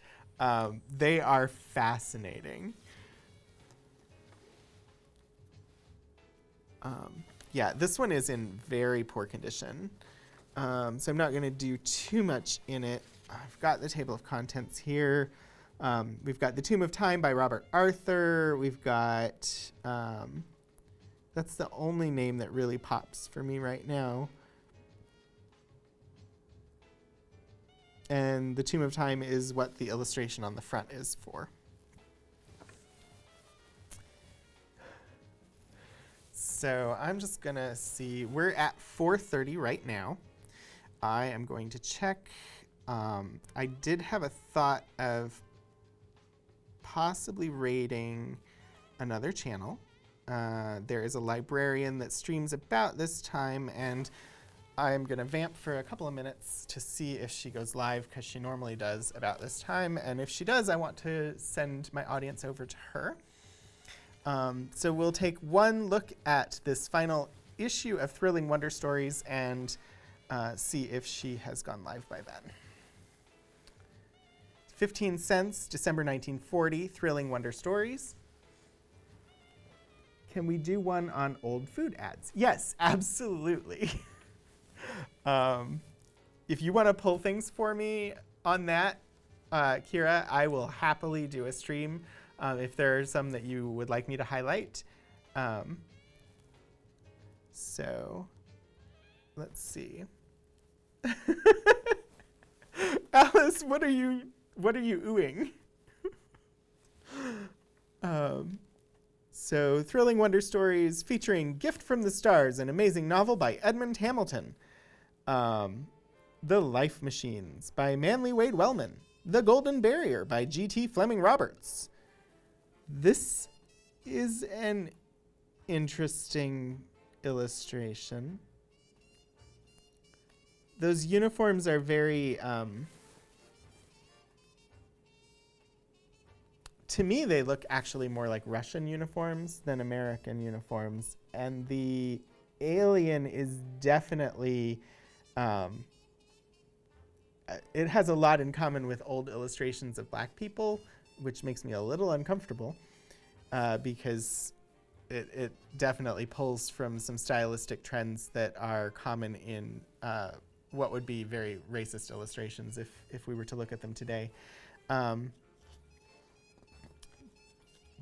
They are fascinating. Yeah, this one is in very poor condition. So I'm not going to do too much in it. I've got the table of contents here. We've got The Tomb of Time by Robert Arthur. We've got, that's the only name that really pops for me right now. And The Tomb of Time is what the illustration on the front is for. So I'm just going to see. We're at 4:30 right now. I am going to check. I did have a thought of possibly raiding another channel. There is a librarian that streams about this time, and I'm going to vamp for a couple of minutes to see if she goes live, because she normally does about this time. And if she does, I want to send my audience over to her. So we'll take one look at this final issue of Thrilling Wonder Stories and see if she has gone live by then. 15 cents, December 1940, Thrilling Wonder Stories. Can we do one on old food ads? Yes, absolutely. if you want to pull things for me on that, Kira, I will happily do a stream if there are some that you would like me to highlight. So let's see. Alice, what are you oohing? So, Thrilling Wonder Stories featuring Gift from the Stars, an amazing novel by Edmund Hamilton. The Life Machines by Manly Wade Wellman. The Golden Barrier by G.T. Fleming Roberts. This is an interesting illustration. Those uniforms are very, to me, they look actually more like Russian uniforms than American uniforms. And the alien is definitely, it has a lot in common with old illustrations of black people, which makes me a little uncomfortable because it definitely pulls from some stylistic trends that are common in what would be very racist illustrations if we were to look at them today.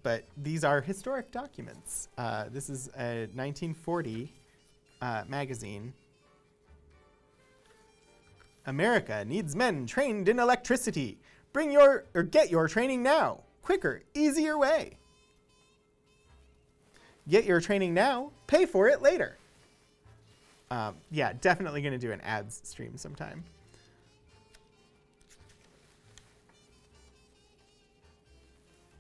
But these are historic documents. This is a 1940 magazine. America needs men trained in electricity. Get your training now. Quicker, easier way. Get your training now, pay for it later. Yeah, definitely going to do an ads stream sometime.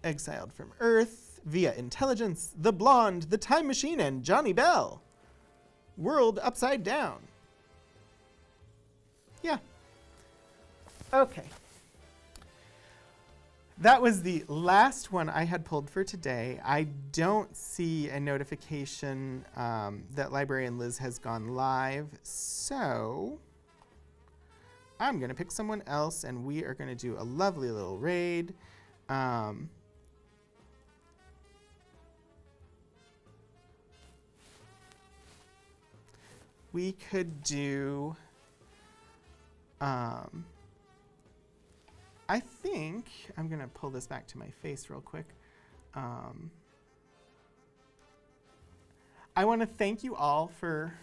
Exiled from Earth, Via Intelligence, The Blonde, The Time Machine, and Johnny Bell. World Upside Down. Yeah. Okay. That was the last one I had pulled for today. I don't see a notification that Librarian Liz has gone live, so I'm going to pick someone else, and we are going to do a lovely little raid. We could do, I think, I'm going to pull this back to my face real quick. I want to thank you all for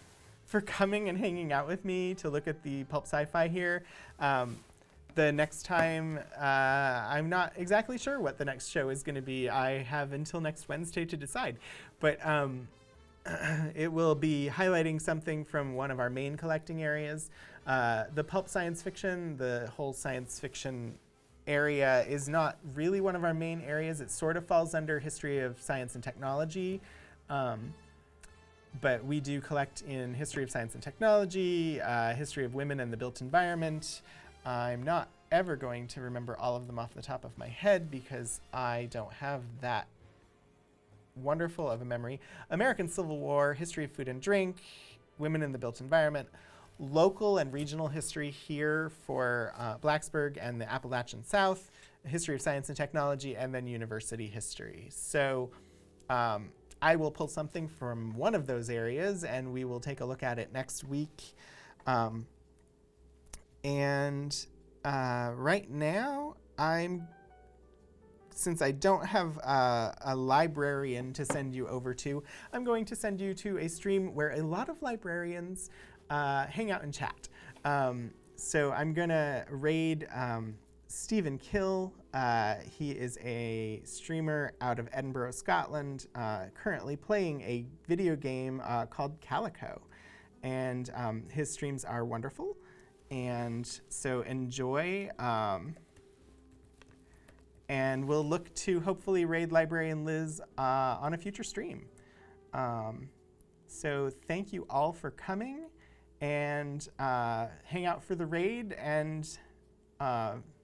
coming and hanging out with me to look at the Pulp Sci-Fi here. The next time, I'm not exactly sure what the next show is going to be. I have until next Wednesday to decide. But it will be highlighting something from one of our main collecting areas. The pulp science fiction, the whole science fiction area is not really one of our main areas. It sort of falls under history of science and technology. But we do collect in history of science and technology, history of women and the built environment. I'm not ever going to remember all of them off the top of my head because I don't have that wonderful of a memory. American Civil War, history of food and drink, women in the built environment, local and regional history here for Blacksburg and the Appalachian South, history of science and technology, and then university history. So I will pull something from one of those areas and we will take a look at it next week. Right now, since I don't have a librarian to send you over to, I'm going to send you to a stream where a lot of librarians hang out and chat. So I'm going to raid Stephen Kill. He is a streamer out of Edinburgh, Scotland, currently playing a video game called Calico. And his streams are wonderful. And so enjoy. And we'll look to hopefully raid Librarian Liz on a future stream. So thank you all for coming, and hang out for the raid, and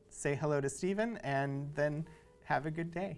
say hello to Stephen, and then have a good day.